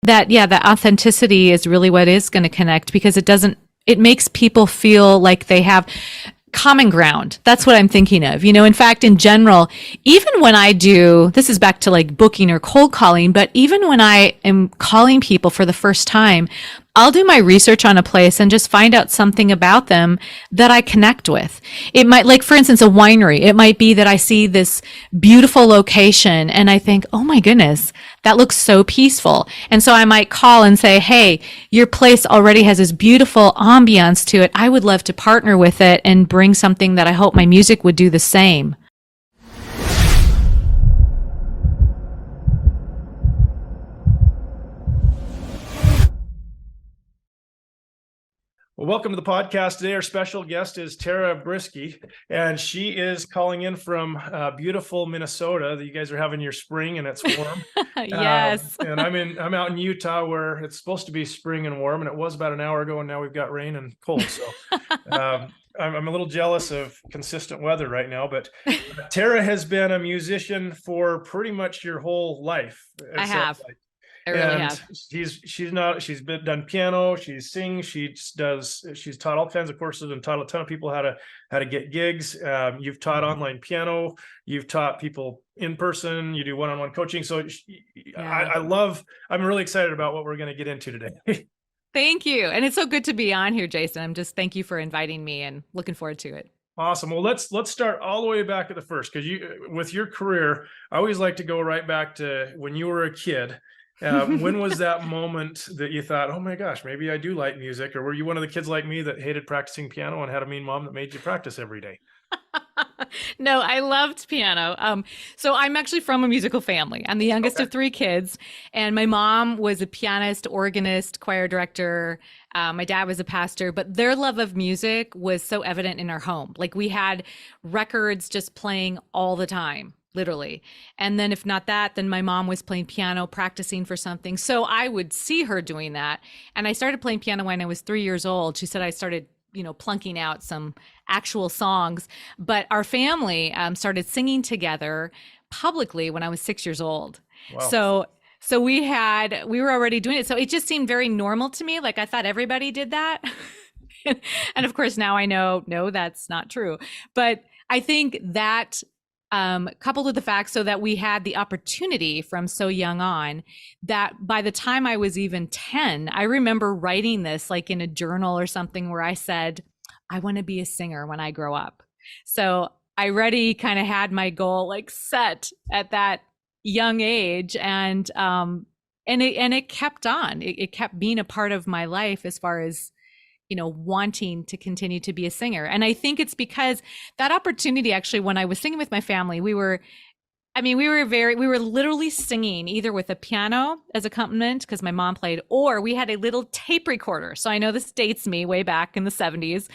that authenticity is really what is going to connect, because it makes people feel like they have common ground. That's what I'm thinking of. In fact, in general, even when this is back to like booking or cold calling, but even when I am calling people for the first time, I'll do my research on a place and just find out something about them that I connect with. It might, like, for instance, a winery. It might be that I see this beautiful location and I think, oh my goodness, that looks so peaceful. And so I might call and say, hey, your place already has this beautiful ambiance to it. I would love to partner with it and bring something that I hope my music would do the same. Well, welcome to the podcast today. Our special guest is Tara Brueske, and she is calling in from beautiful Minnesota. You guys are having your spring, and it's warm. Yes. And I'm out in Utah, where it's supposed to be spring and warm, and it was about an hour ago, and now we've got rain and cold. So I'm a little jealous of consistent weather right now. But Tara has been a musician for pretty much your whole life. I have. I really have. She's done piano, she sings, she's taught all kinds of courses and taught a ton of people how to get gigs. You've taught online piano, you've taught people in person, you do one-on-one coaching. So I'm really excited about what we're going to get into today. Thank you. And it's so good to be on here, Jason. Thank you for inviting me and looking forward to it. Awesome. Well, let's start all the way back at the first, because with your career, I always like to go right back to when you were a kid. When was that moment that you thought, oh my gosh, maybe I do like music? Or were you one of the kids like me that hated practicing piano and had a mean mom that made you practice every day? No, I loved piano. So I'm actually from a musical family. I'm the youngest of three kids, and my mom was a pianist, organist, choir director. My dad was a pastor, but their love of music was so evident in our home. Like, we had records just playing all the time, literally. And then if not that, then my mom was playing piano, practicing for something. So I would see her doing that. And I started playing piano when I was 3 years old. She said I started plunking out some actual songs, but our family started singing together publicly when I was 6 years old. Wow. So we were already doing it. So it just seemed very normal to me. Like, I thought everybody did that. And of course now I know, no, that's not true. But I think that coupled with the fact so that we had the opportunity from so young on, that by the time I was even 10, I remember writing this like in a journal or something, where I said, I want to be a singer when I grow up. So I already kind of had my goal like set at that young age. And it kept on. It kept being a part of my life as far as wanting to continue to be a singer. And I think it's because that opportunity, actually, when I was singing with my family, we were literally singing either with a piano as accompaniment, because my mom played, or we had a little tape recorder. So I know this dates me way back in the 70s,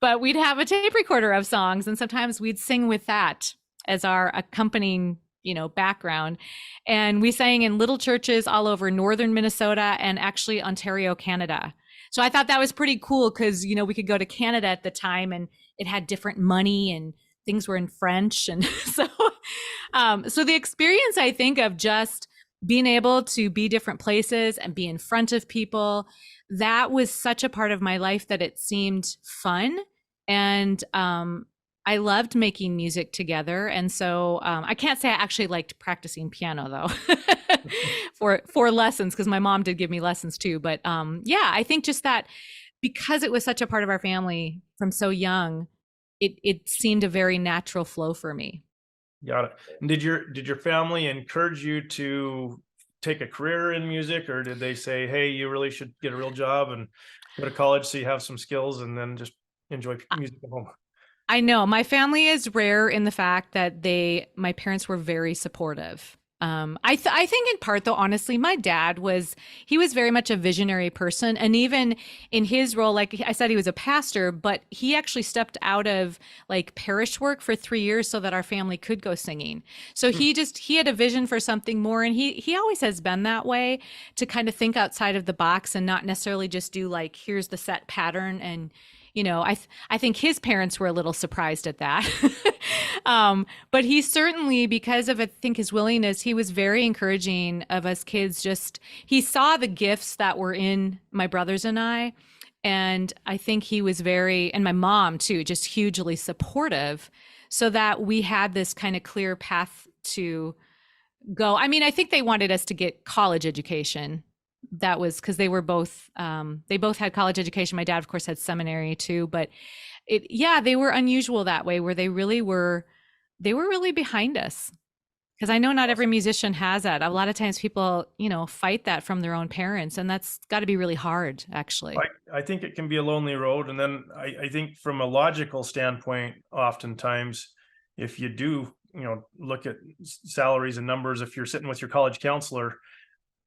but we'd have a tape recorder of songs, and sometimes we'd sing with that as our accompanying background. And we sang in little churches all over northern Minnesota and actually Ontario, Canada. So I thought that was pretty cool, because, we could go to Canada at the time and it had different money and things were in French. And so the experience, I think, of just being able to be different places and be in front of people, that was such a part of my life that it seemed fun. And I loved making music together. And so I can't say I actually liked practicing piano, though, for lessons, because my mom did give me lessons too. But I think just that, because it was such a part of our family from so young, it seemed a very natural flow for me. Got it. And did your family encourage you to take a career in music, or did they say, hey, you really should get a real job and go to college so you have some skills and then just enjoy music at home? I know my family is rare in the fact that my parents were very supportive. I think in part, though, honestly, my dad was very much a visionary person. And even in his role, like I said, he was a pastor, but he actually stepped out of like parish work for 3 years so that our family could go singing. So he had a vision for something more. And he always has been that way, to kind of think outside of the box and not necessarily just do like, here's the set pattern. And I think his parents were a little surprised at that. But he certainly, because of, I think, his willingness, he was very encouraging of us kids. Just, he saw the gifts that were in my brothers and I. And I think he was very, and my mom too, just hugely supportive, so that we had this kind of clear path to go. I mean, I think they wanted us to get college education. That was because they both had college education. My dad, of course, had seminary too, but yeah, they were unusual that way, where they were really behind us. Because I know not every musician has that. A lot of times people, fight that from their own parents, and that's got to be really hard, actually. I think it can be a lonely road. And then I think from a logical standpoint, oftentimes, if you do, look at salaries and numbers, if you're sitting with your college counselor,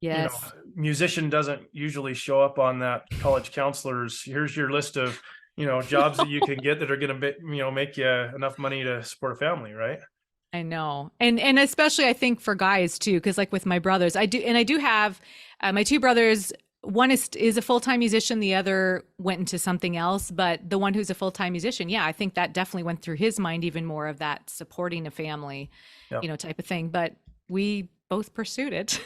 Yes. Musician doesn't usually show up on that college counselor's, here's your list of, jobs that you can get that are going to, make you enough money to support a family, right? I know. And especially I think for guys too, because like with my brothers, I do have my two brothers. One is a full-time musician. The other went into something else, but the one who's a full-time musician, yeah, I think that definitely went through his mind, even more of that supporting a family, Yep. type of thing. But we both pursued it.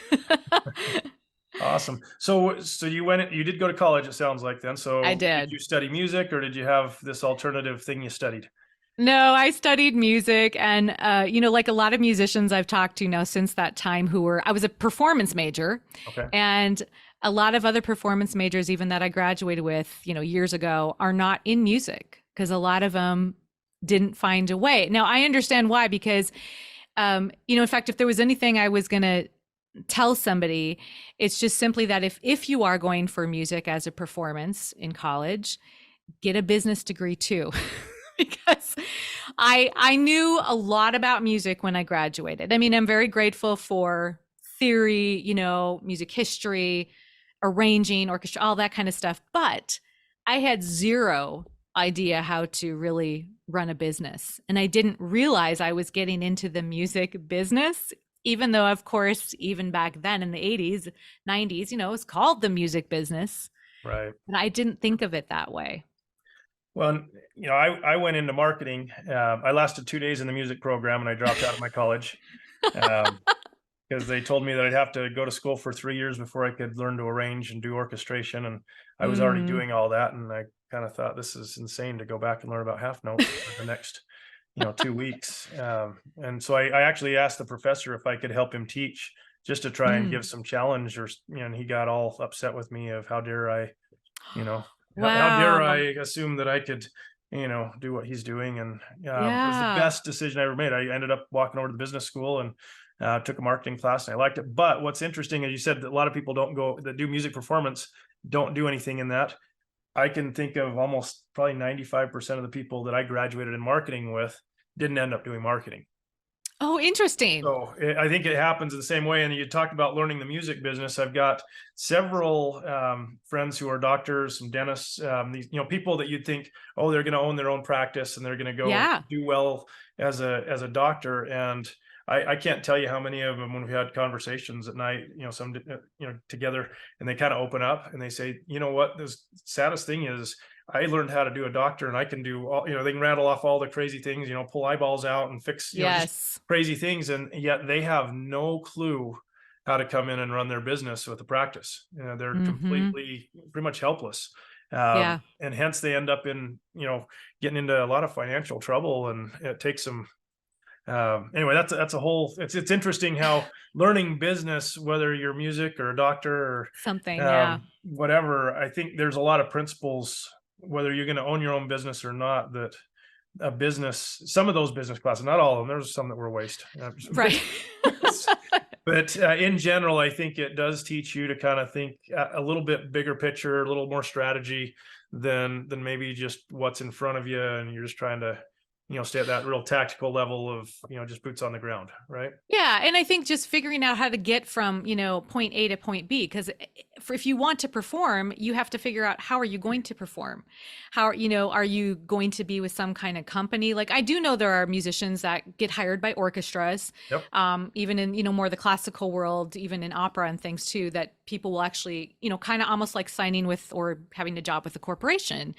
Awesome. So you did go to college, it sounds like then. So I did did. you study music, or did you have this alternative thing you studied? No, I studied music, and like a lot of musicians I've talked to now since that time, I was a performance major, Okay. and a lot of other performance majors, even that I graduated with, years ago, are not in music because a lot of them didn't find a way. Now I understand why, because in fact, if there was anything I was going to tell somebody, it's just simply that if you are going for music as a performance in college, get a business degree too. Because I knew a lot about music when I graduated. I mean, I'm very grateful for theory, music history, arranging, orchestra, all that kind of stuff. But I had zero idea how to really run a business. And I didn't realize I was getting into the music business, even though, of course, even back then in the 80s, 90s, it was called the music business. Right. But I didn't think of it that way. Well, I went into marketing. I lasted 2 days in the music program and I dropped out of my college because they told me that I'd have to go to school for 3 years before I could learn to arrange and do orchestration. And I was already Mm. doing all that. And I kind of thought, this is insane to go back and learn about half notes for the next, 2 weeks. And so I actually asked the professor if I could help him teach, just to try and give Mm. some challenge, or, and he got all upset with me of how dare I, how dare I Wow. assume that I could, do what he's doing. And it was the Yeah. best decision I ever made. I ended up walking over to the business school and took a marketing class, and I liked it. But what's interesting, as you said, that a lot of people that do music performance don't do anything in that. I can think of almost probably 95% of the people that I graduated in marketing with didn't end up doing marketing. Oh, interesting. So I think it happens the same way. And you talked about learning the music business. I've got several friends who are doctors and dentists. These people that you'd think, oh, they're going to own their own practice and they're going to go Yeah. do well as a doctor. And I can't tell you how many of them, when we had conversations at night, some together, and they kind of open up and they say, you know what, the saddest thing is, I learned how to do a doctor, and I can do all, they can rattle off all the crazy things, pull eyeballs out and fix, just Yes. crazy things. And yet they have no clue how to come in and run their business with the practice. They're Mm-hmm. completely, pretty much helpless. Yeah. And hence they end up in, getting into a lot of financial trouble, and it takes them. Anyway, that's a whole, it's interesting how learning business, whether you're music or a doctor Something. or Yeah. whatever, I think there's a lot of principles, whether you're going to own your own business or not, that a business, some of those business classes, not all of them, there's some that were waste. Right. But in general, I think it does teach you to kind of think a little bit bigger picture, a little more strategy than maybe just what's in front of you, and you're just trying to stay at that real tactical level of just boots on the ground, right? Yeah, and I think just figuring out how to get from, point A to point B, because if you want to perform, you have to figure out, how are you going to perform? How, are you going to be with some kind of company? Like, I do know there are musicians that get hired by orchestras, Yep. even in, more the classical world, even in opera and things too, that people will actually, kind of almost like signing with or having a job with a corporation.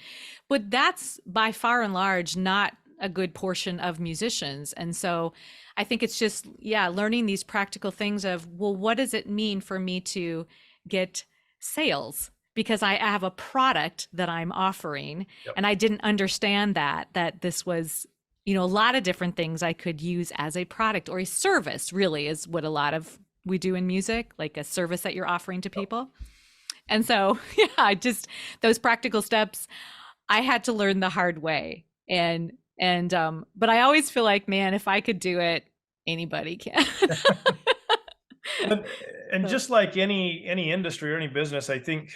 But that's by far and large not a good portion of musicians. And so I think it's just, yeah, learning these practical things of, well, what does it mean for me to get sales? Because I have a product that I'm offering. Yep. And I didn't understand that this was, a lot of different things I could use as a product, or a service really is what a lot of we do in music, like a service that you're offering to people. And so, yeah, those practical steps I had to learn the hard way. But I always feel like, man, if I could do it, anybody can. and just like any industry or any business, I think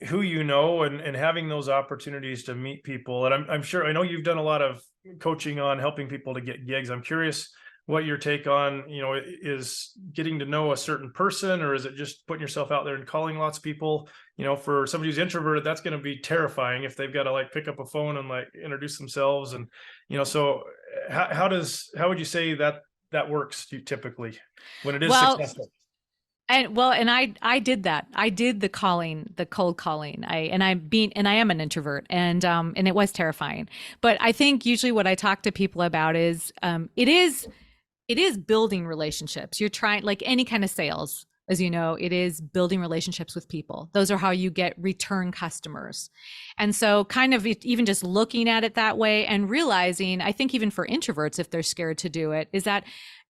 who and having those opportunities to meet people. And I'm sure, I know you've done a lot of coaching on helping people to get gigs. I'm curious what your take on, is getting to know a certain person, or is it just putting yourself out there and calling lots of people? For somebody who's introverted, that's going to be terrifying if they've got to like pick up a phone and like introduce themselves. And, so how would you say that works typically when it is successful? And I did that. I did the cold calling. I am an introvert, and it was terrifying. But I think usually what I talk to people about is, it is building relationships. You're trying, like any kind of sales, as you know, it is building relationships with people. Those are how you get return customers. And so kind of even just looking at it that way and realizing, I think even for introverts, if they're scared to do it, is that,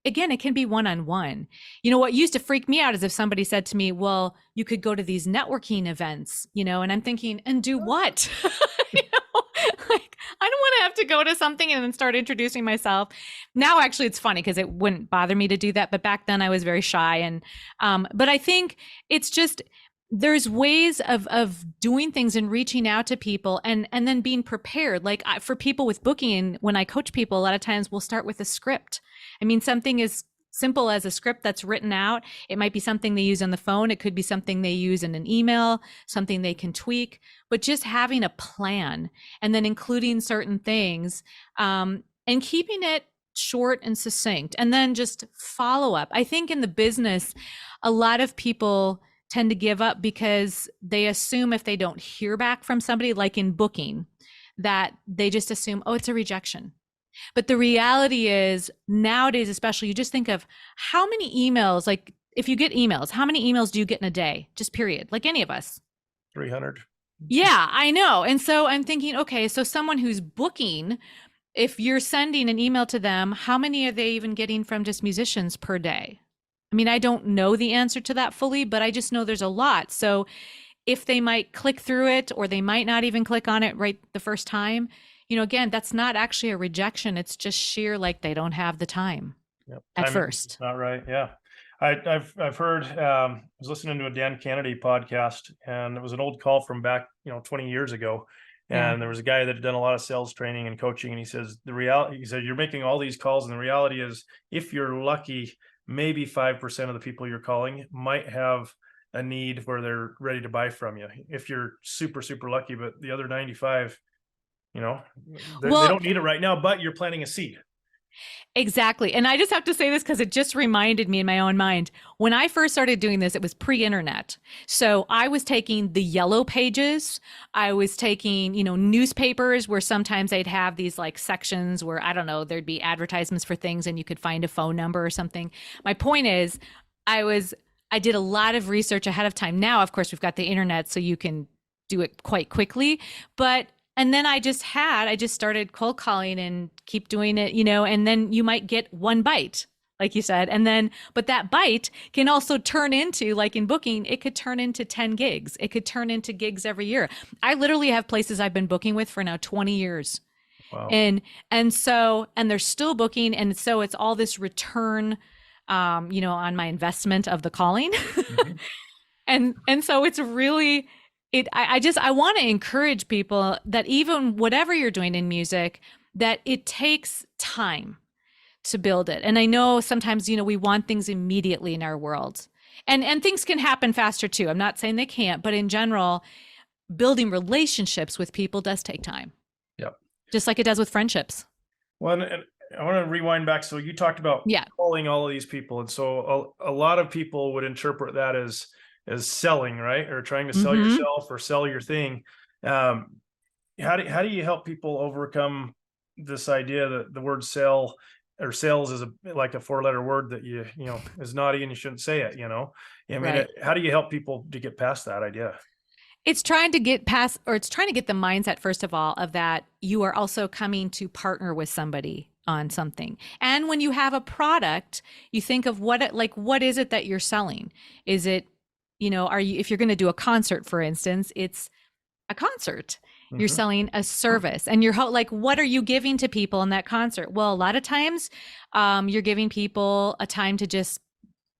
again, it can be one-on-one. What used to freak me out is if somebody said to me, well, you could go to these networking events, and I'm thinking, and do what? Like, I don't want to have to go to something and then start introducing myself. Now, actually, it's funny because it wouldn't bother me to do that. But back then I was very shy. And, but I think it's just, there's ways of doing things and reaching out to people and then being prepared. Like for people with booking, when I coach people, a lot of times we'll start with a script. I mean, something as simple as a script that's written out. It might be something they use on the phone. It could be something they use in an email, something they can tweak, but just having a plan and then including certain things, and keeping it short and succinct, and then just follow up. I think in the business, a lot of people tend to give up because they assume if they don't hear back from somebody, like in booking, that they just assume, oh, it's a rejection. But the reality is nowadays, especially, you just think of how many emails, like if you get emails, how many emails do you get in a day? Just period, like any of us. 300. Yeah, I know. And so I'm thinking, okay, so someone who's booking, if you're sending an email to them, how many are they even getting from just musicians per day? I mean, I don't know the answer to that fully, but I just know there's a lot. So if they might click through it, or they might not even click on it right the first time, again, that's not actually a rejection. It's just sheer, like, they don't have the time at first. Not right. Yeah. I've heard, I was listening to a Dan Kennedy podcast, and it was an old call from back, 20 years ago. And there was a guy that had done a lot of sales training and coaching. And he says, he said, you're making all these calls. And the reality is, if you're lucky, maybe 5% of the people you're calling might have a need where they're ready to buy from you. If you're super, super lucky, but the other 95, they don't need it right now, but you're planting a seed. Exactly. And I just have to say this because it just reminded me in my own mind. When I first started doing this, it was pre-internet. So I was taking the yellow pages. I was taking, newspapers where sometimes they'd have these like sections where, I don't know, there'd be advertisements for things and you could find a phone number or something. My point is, I did a lot of research ahead of time. Now, of course, we've got the internet, so you can do it quite quickly. And then I just started cold calling and keep doing it, and then you might get one bite, like you said. But that bite can also turn into, like in booking, it could turn into 10 gigs. It could turn into gigs every year. I literally have places I've been booking with for now 20 years. Wow. And they're still booking. And so it's all this return, on my investment of the calling. Mm-hmm. And so it's really, I want to encourage people that even whatever you're doing in music, that it takes time to build it. And I know sometimes, we want things immediately in our world, and things can happen faster too. I'm not saying they can't, but in general, building relationships with people does take time. Yep. Just like it does with friendships. Well, and I want to rewind back. So you talked about calling all of these people. And so a lot of people would interpret that as selling, right? Or trying to sell yourself or sell your thing. How do you help people overcome this idea that the word sell or sales is like a 4-letter word that is naughty and you shouldn't say it, I mean, Right. how do you help people to get past that idea? It's trying to get past, or it's trying to get the mindset, first of all, of that you are also coming to partner with somebody on something. And when you have a product, you think of what is it that you're selling? Is it, if you're going to do a concert, for instance, it's a concert. You're Hmm. selling a service, and what are you giving to people in that concert? Well, a lot of times, you're giving people a time to just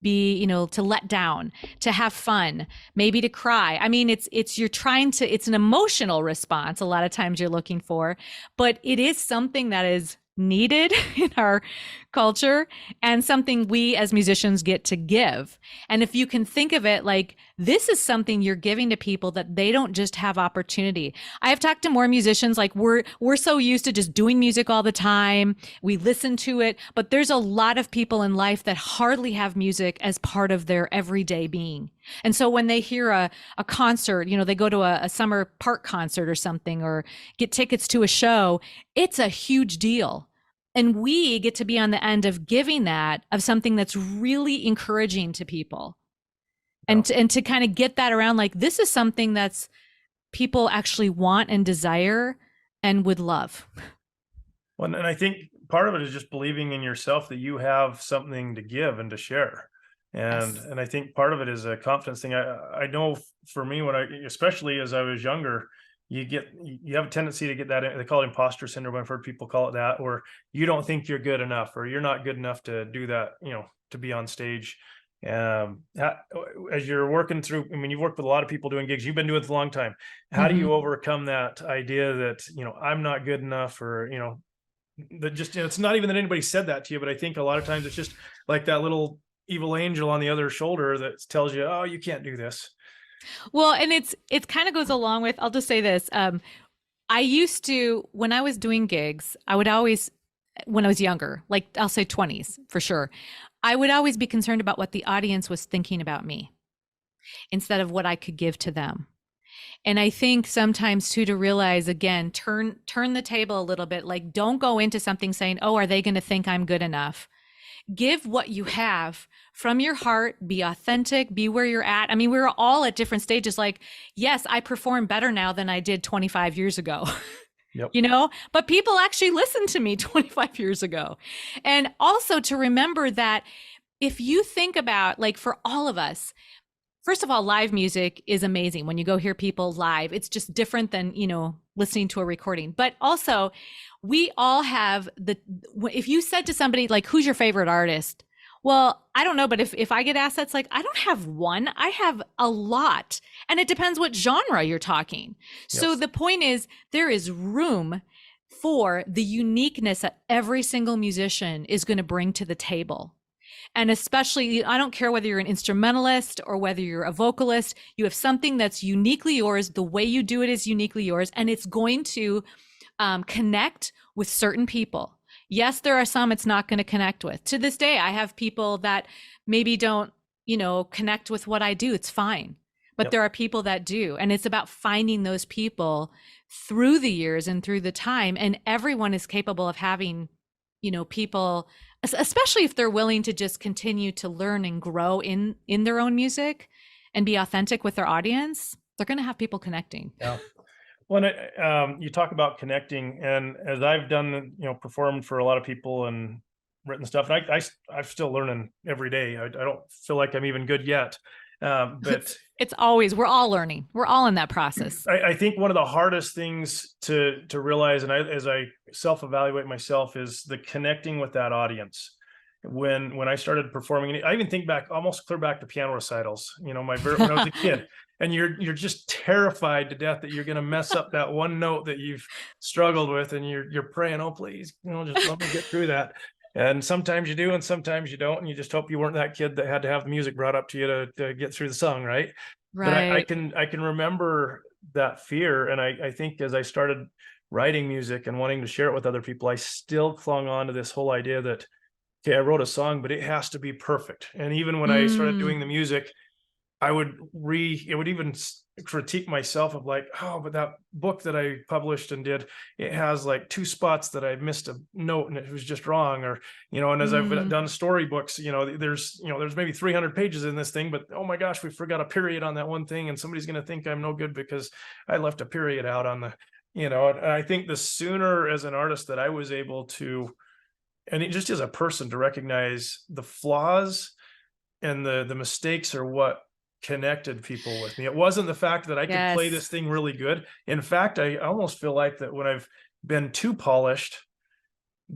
be, to let down, to have fun, maybe to cry. I mean, it's an emotional response a lot of times you're looking for, but it is something that is needed in our culture and something we as musicians get to give. And if you can think of it like this is something you're giving to people that they don't just have opportunity. I have talked to more musicians, like we're so used to just doing music all the time. We listen to it, but there's a lot of people in life that hardly have music as part of their everyday being. And so when they hear a concert, they go to a summer park concert or something, or get tickets to a show, it's a huge deal. And we get to be on the end of giving that, of something that's really encouraging to people. Yeah. And to kind of get that around, like this is something that's people actually want and desire and would love. Well, and I think part of it is just believing in yourself that you have something to give and to share. And Yes. and I think part of it is a confidence thing. I know for me, especially as I was younger, you have a tendency to get that, they call it imposter syndrome. I've heard people call it that, or you don't think you're good enough, or you're not good enough to do that, to be on stage. As you're working through, I mean, you've worked with a lot of people doing gigs. You've been doing it a long time. How do Mm-hmm. you overcome that idea that, I'm not good enough, or, that just, it's not even that anybody said that to you, but I think a lot of times it's just like that little evil angel on the other shoulder that tells you, oh, you can't do this. Well, and it kind of goes along with, I'll just say this. I used to, when I was doing gigs, I would always, when I was younger, like I'll say 20s for sure, I would always be concerned about what the audience was thinking about me instead of what I could give to them. And I think sometimes too, to realize, again, turn the table a little bit, like don't go into something saying, oh, are they going to think I'm good enough? Give what you have from your heart, be authentic, be where you're at. I mean, we're all at different stages. Like, yes, I perform better now than I did 25 years ago. Yep. But people actually listened to me 25 years ago. And also to remember that if you think about, like, for all of us, first of all, live music is amazing. When you go hear people live, it's just different than, listening to a recording. But also, we all have if you said to somebody, like, who's your favorite artist? Well, I don't know, but if I get asked, that's like, I don't have one, I have a lot. And it depends what genre you're talking. So Yes. the point is, there is room for the uniqueness that every single musician is going to bring to the table. And especially, I don't care whether you're an instrumentalist or whether you're a vocalist, you have something that's uniquely yours. The way you do it is uniquely yours, and it's going to connect with certain people. Yes, there are some it's not going to connect with. To this day, I have people that maybe don't, connect with what I do. It's fine. But Yep. there are people that do. And it's about finding those people through the years and through the time. And everyone is capable of having, people, especially if they're willing to just continue to learn and grow in their own music and be authentic with their audience. They're going to have people connecting. Yeah. Well, you talk about connecting, and as I've done, performed for a lot of people and written stuff, and I'm still learning every day. I don't feel like I'm even good yet. But It's always, we're all learning. We're all in that process. I think one of the hardest things to realize, and as I self-evaluate myself, is the connecting with that audience. When I started performing, I even think back, almost clear back to piano recitals, when I was a kid, and you're just terrified to death that you're going to mess up that one note that you've struggled with, and you're praying, oh, please, just let me get through that. And sometimes you do, and sometimes you don't, and you just hope you weren't that kid that had to have the music brought up to you to get through the song, right? But I Right. can remember that fear, and I think as I started writing music and wanting to share it with other people, I still clung on to this whole idea that, okay, I wrote a song, but it has to be perfect. And even when I started Mm. doing the music, I would it would even critique myself of like, oh, but that book that I published and did, it has like 2 spots that I missed a note and it was just wrong, or, and as I've done storybooks, there's maybe 300 pages in this thing, but oh my gosh, we forgot a period on that one thing. And somebody's going to think I'm no good because I left a period out on the, and I think the sooner as an artist that I was able to, and it just as a person to recognize the flaws and the mistakes are what connected people with me. It wasn't the fact that I could play this thing really good. In fact, I almost feel like that when I've been too polished,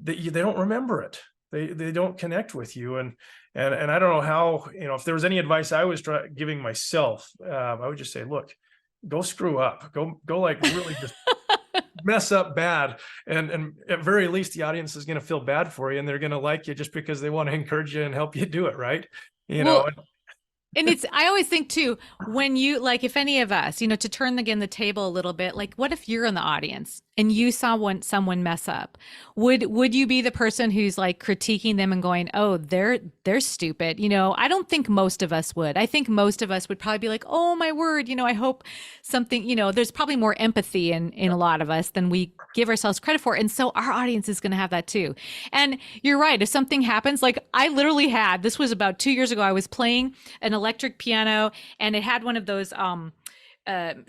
that they don't remember it. They don't connect with you. And I don't know how, if there was any advice I was giving myself, I would just say, look, go screw up, go like really just mess up bad. And at very least, the audience is going to feel bad for you and they're going to like you just because they want to encourage you and help you do it. Right. And I always think too, when you, like, if any of us, to turn the table a little bit, like, what if you're in the audience and you saw someone mess up? Would you be the person who's like critiquing them and going, oh, they're stupid? I don't think most of us would. I think most of us would probably be like, oh my word, I hope something, there's probably more empathy in a lot of us than we give ourselves credit for. And so our audience is going to have that too. And you're right. If something happens, like I literally had, this was about 2 years ago, I was playing an electric piano and it had one of those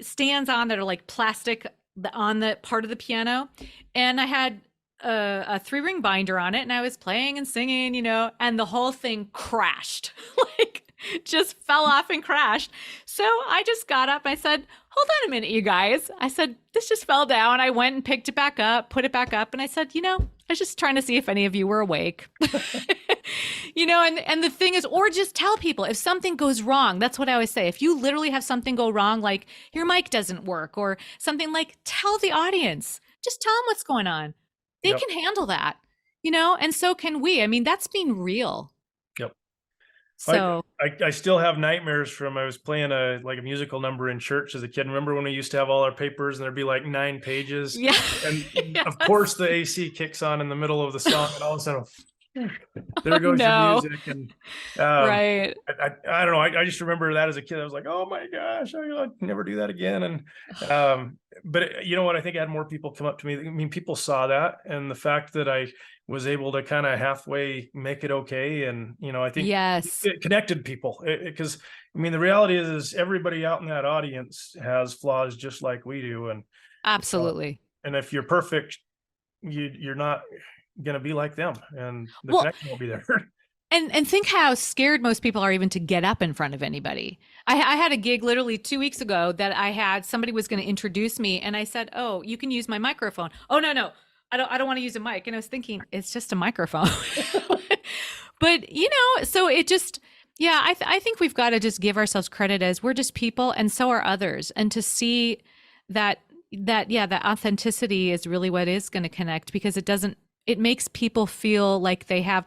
stands on that are like plastic on the part of the piano, and I had a 3-ring binder on it and I was playing and singing, and the whole thing crashed. Like just fell off and crashed. So I just got up. I said, hold on a minute, you guys. I said, this just fell down. I went and picked it back up, put it back up. And I said, I was just trying to see if any of you were awake. And the thing is, or just tell people if something goes wrong. That's what I always say. If you literally have something go wrong, like your mic doesn't work or something, like tell the audience, just tell them what's going on. They can handle that, and so can we. I mean, that's being real. Yep. So I still have nightmares from, I was playing a musical number in church as a kid. Remember when we used to have all our papers and there'd be like 9 pages? Yeah. And of course the AC kicks on in the middle of the song and all of a sudden, there goes your music. And right. I don't know. I just remember that as a kid. I was like, oh my gosh, I'd never do that again. And but you know what? I think I had more people come up to me. I mean, people saw that, and the fact that I was able to kind of halfway make it okay. And I think it connected people, because I mean, the reality is everybody out in that audience has flaws just like we do. And absolutely. And if you're perfect, you're not going to be like them, and the connection will be there. And think how scared most people are even to get up in front of anybody. I had a gig literally 2 weeks ago that I had, somebody was going to introduce me and I said, oh, you can use my microphone. Oh, no, I don't want to use a mic. And I was thinking, it's just a microphone. But, so it just, I think we've got to just give ourselves credit as we're just people and so are others. And to see that authenticity is really what is going to connect, because it makes people feel like they have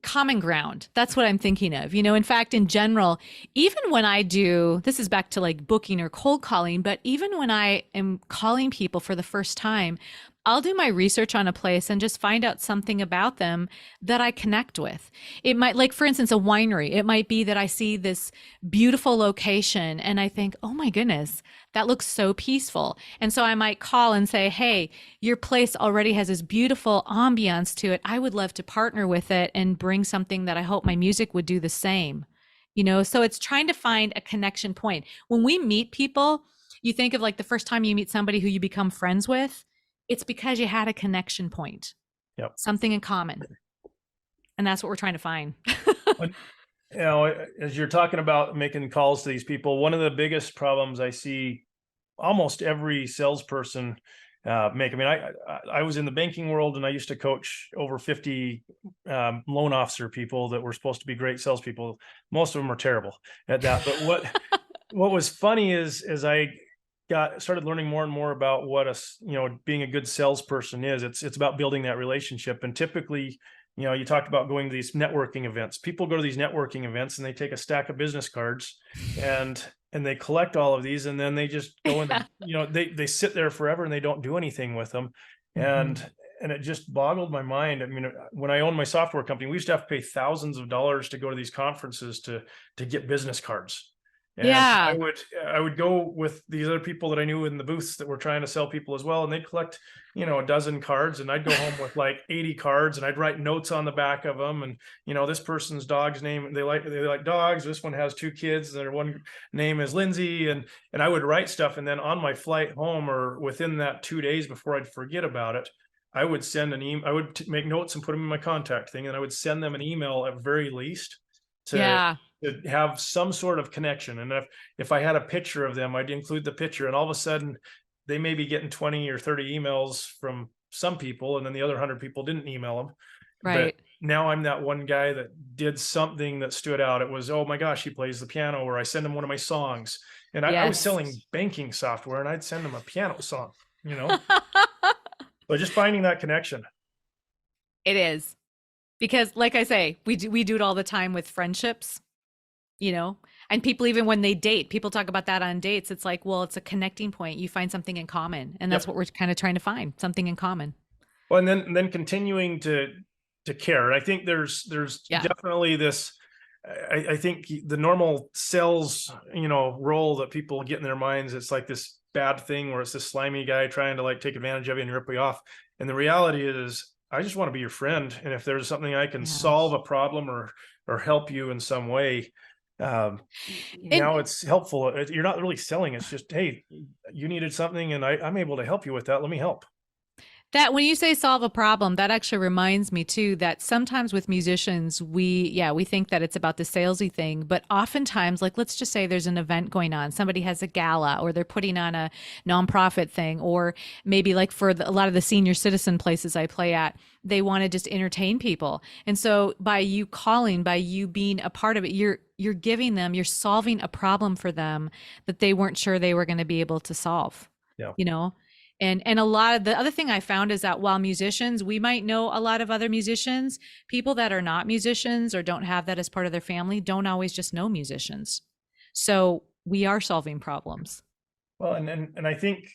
common ground. That's what I'm thinking of. In fact, in general, even when I do, this is back to like booking or cold calling, but even when I am calling people for the first time, I'll do my research on a place and just find out something about them that I connect with. It might, like, for instance, a winery. It might be that I see this beautiful location and I think, oh my goodness, that looks so peaceful. And so I might call and say, hey, your place already has this beautiful ambiance to it. I would love to partner with it and bring something that I hope my music would do the same. So it's trying to find a connection point. When we meet people, you think of like the first time you meet somebody who you become friends with, it's because you had a connection point, something in common. And that's what we're trying to find. As you're talking about making calls to these people, one of the biggest problems I see almost every salesperson make. I mean, I was in the banking world and I used to coach over 50 loan officer people that were supposed to be great salespeople. Most of them are terrible at that. But what was funny is I started learning more and more about what being a good salesperson is. It's about building that relationship. And typically, you talked about going to these networking events. People go to these networking events and they take a stack of business cards and they collect all of these, and then they just go in, they sit there forever and they don't do anything with them. And it just boggled my mind. I mean, when I owned my software company, we used to have to pay thousands of dollars to go to these conferences to get business cards. And Yeah. I would go with these other people that I knew in the booths that were trying to sell people as well. And they'd collect, a dozen cards, and I'd go home with like 80 cards, and I'd write notes on the back of them. And, this person's dog's name, they like dogs. This one has 2 kids. Their one name is Lindsay. And I would write stuff. And then on my flight home, or within that 2 days before I'd forget about it, I would send an email. I would make notes and put them in my contact thing. And I would send them an email at very least to Yeah. have some sort of connection. And if I had a picture of them, I'd include the picture, and all of a sudden they may be getting 20 or 30 emails from some people, and then the other 100 people didn't email them. Right. But now I'm that one guy that did something that stood out. It was, oh my gosh, he plays the piano, or I send him one of my songs. And I was Yes. selling banking software, and I'd send him a piano song, but just finding that connection. It is. Because like I say, we do it all the time with friendships, and people, even when they date, people talk about that on dates. It's like, well, it's a connecting point. You find something in common, and that's what we're kind of trying to find, something in common. Well, and then continuing to care. And I think there's definitely this, I think the normal sales, role that people get in their minds, it's like this bad thing where it's this slimy guy trying to like take advantage of you and rip you off. And the reality is, I just want to be your friend. And if there's something I can solve a problem or help you in some way, now it's helpful. You're not really selling. It's just, hey, you needed something, and I'm able to help you with that. Let me help. That when you say solve a problem, that actually reminds me too that sometimes with musicians, we think that it's about the salesy thing, but oftentimes, like let's just say there's an event going on, somebody has a gala, or they're putting on a nonprofit thing, or maybe like for a lot of the senior citizen places I play at, they want to just entertain people. And so by you calling, by you being a part of it, you're giving them, you're solving a problem for them that they weren't sure they were going to be able to solve. Yeah. And a lot of the other thing I found is that while musicians, we might know a lot of other musicians, people that are not musicians or don't have that as part of their family don't always just know musicians. So we are solving problems. Well, and I think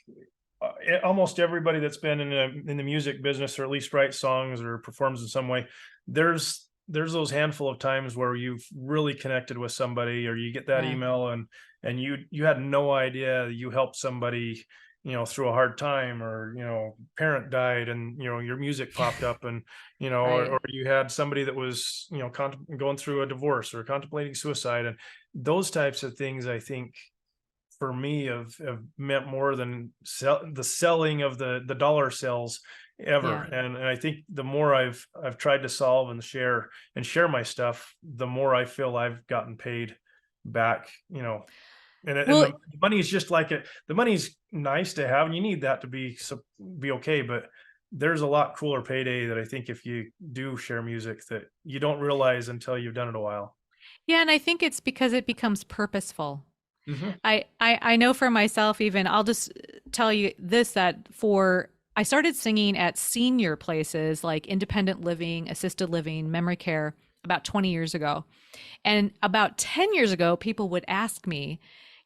almost everybody that's been in the music business, or at least writes songs or performs in some way, there's those handful of times where you've really connected with somebody, or you get that email and you had no idea you helped somebody, through a hard time, or, parent died, and, your music popped up, and, or you had somebody that was, going through a divorce or contemplating suicide, and those types of things, I think, for me have meant more than the selling of the dollar sales ever. Yeah. And I think the more I've tried to solve and share my stuff, the more I feel I've gotten paid back, and the money is just like it. The money's nice to have, and you need that to be okay. But there's a lot cooler payday that I think if you do share music that you don't realize until you've done it a while. Yeah, and I think it's because it becomes purposeful. Mm-hmm. I know for myself, even I'll just tell you this, that I started singing at senior places like independent living, assisted living, memory care about 20 years ago. And about 10 years ago, people would ask me,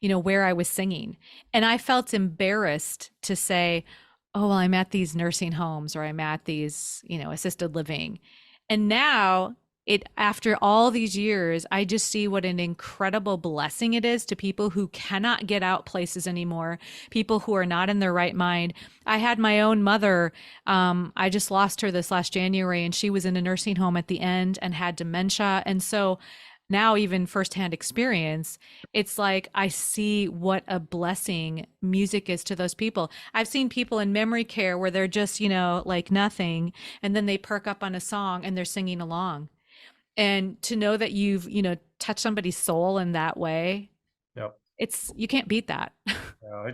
where I was singing. And I felt embarrassed to say, oh, well, I'm at these nursing homes, or I'm at these, assisted living. And now after all these years, I just see what an incredible blessing it is to people who cannot get out places anymore, people who are not in their right mind. I had my own mother. I just lost her this last January, and she was in a nursing home at the end and had dementia. And so now, even firsthand experience, it's like I see what a blessing music is to those people. I've seen people in memory care where they're just, like nothing, and then they perk up on a song and they're singing along. And to know that you've, touched somebody's soul in that way, you can't beat that. Yeah,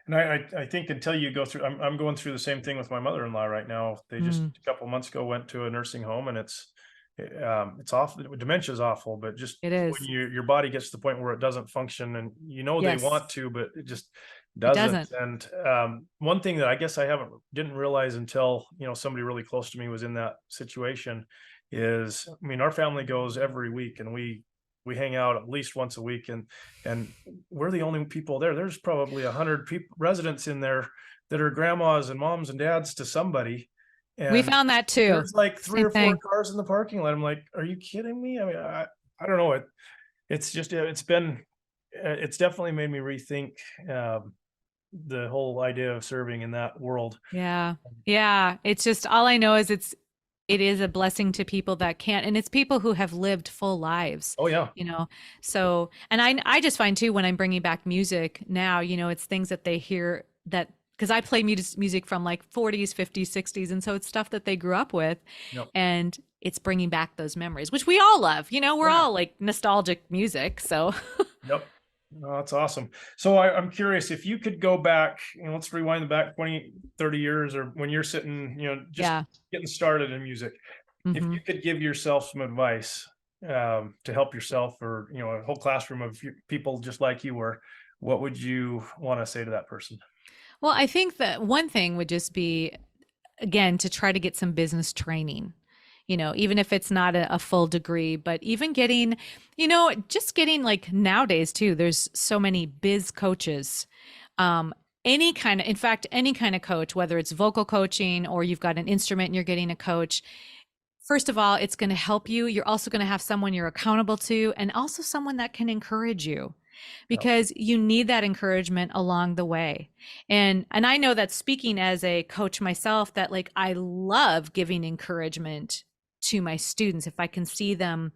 and I think until you go through, I'm going through the same thing with my mother-in-law right now. They just a couple months ago went to a nursing home, and it's awful. Dementia is awful, but just It is. when your body gets to the point where it doesn't function, and they want to, but it just It doesn't. And one thing that I guess I didn't realize until somebody really close to me was in that situation is, I mean, our family goes every week, and we hang out at least once a week, and we're the only people there. There's probably 100 residents in there that are grandmas and moms and dads to somebody. And we found that too. There's like three or four cars in the parking lot. I'm like, are you kidding me? I mean, I don't know. It's just, it's been it's definitely made me rethink the whole idea of serving in that world. Yeah. Yeah. It's just all I know is it is a blessing to people that can't, and it's people who have lived full lives, Oh yeah. you know. So, and I just find too when I'm bringing back music now, it's things that they hear that because I play music from like 40s, 50s, 60s, and so it's stuff that they grew up with, Yep. and it's bringing back those memories, which we all love. Oh We're yeah. all like nostalgic music, so. Yep. No, that's awesome. So I'm curious if you could go back, let's rewind back 20, 30 years, or when you're sitting, just Yeah. getting started in music, if Hmm. you could give yourself some advice to help yourself, or, a whole classroom of people just like you were, what would you want to say to that person? Well, I think that one thing would just be, again, to try to get some business training, even if it's not a full degree, but even getting, just getting like nowadays too, there's so many biz coaches. In fact, any kind of coach, whether it's vocal coaching or you've got an instrument and you're getting a coach. First of all, it's going to help you. You're also going to have someone you're accountable to, and also someone that can encourage you, Yep. because you need that encouragement along the way. And I know that, speaking as a coach myself, that like I love giving encouragement to my students if I can see them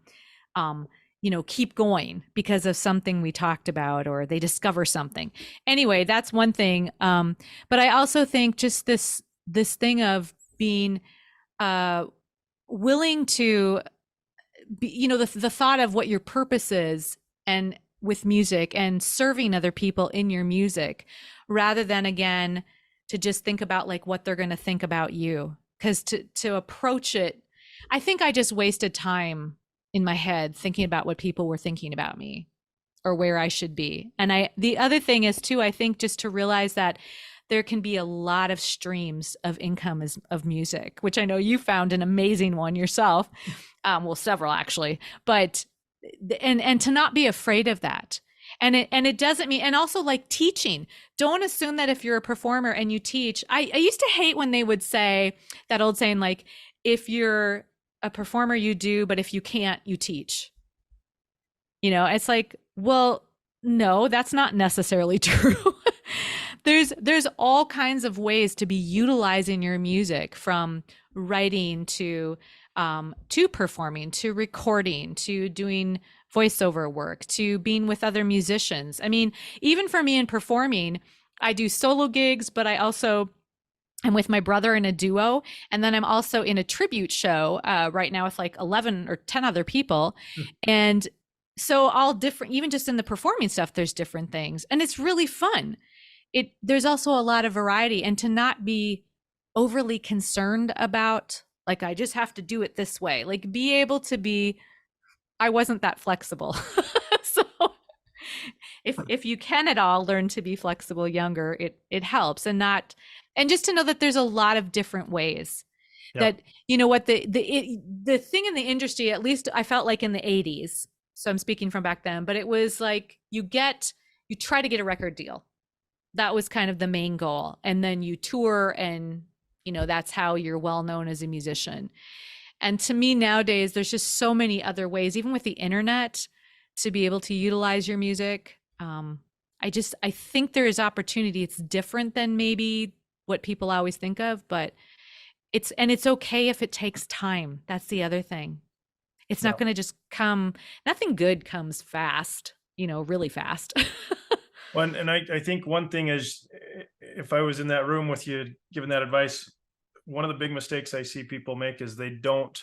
keep going because of something we talked about or they discover something. Anyway, that's one thing. But I also think just this thing of being willing to be, the thought of what your purpose is, and with music, and serving other people in your music, rather than, again, to just think about like what they're going to think about you. Because to approach it, I think I just wasted time in my head thinking about what people were thinking about me or where I should be. And the other thing is too, I think, just to realize that there can be a lot of streams of income of music, which I know you found an amazing one yourself. Well, several actually, but and to not be afraid of that. And it doesn't mean, and also like teaching, don't assume that if you're a performer and you teach. I used to hate when they would say that old saying, like, if you're a performer, you do, but if you can't, you teach. It's like, well, no, that's not necessarily true. There's all kinds of ways to be utilizing your music, from writing to performing, to recording, to doing voiceover work, to being with other musicians. I mean, even for me in performing, I do solo gigs, but I also am with my brother in a duo. And then I'm also in a tribute show right now with like 11 or 10 other people. And so all different, even just in the performing stuff, there's different things. And it's really fun. There's also a lot of variety, and to not be overly concerned about, like, I just have to do it this way. Like, be able to be, I wasn't that flexible. So if you can at all learn to be flexible younger, it helps. And just to know that there's a lot of different ways. Yep. That, what the thing in the industry, at least I felt like in the 80s, so I'm speaking from back then, but it was like you try to get a record deal. That was kind of the main goal. And then you tour, and, that's how you're well known as a musician. And to me nowadays, there's just so many other ways, even with the internet, to be able to utilize your music. I think there is opportunity. It's different than maybe what people always think of, but it's okay if it takes time. That's the other thing. It's not going to just come. Nothing good comes fast, really fast. Well, and I think one thing is, if I was in that room with you giving that advice, one of the big mistakes I see people make is they don't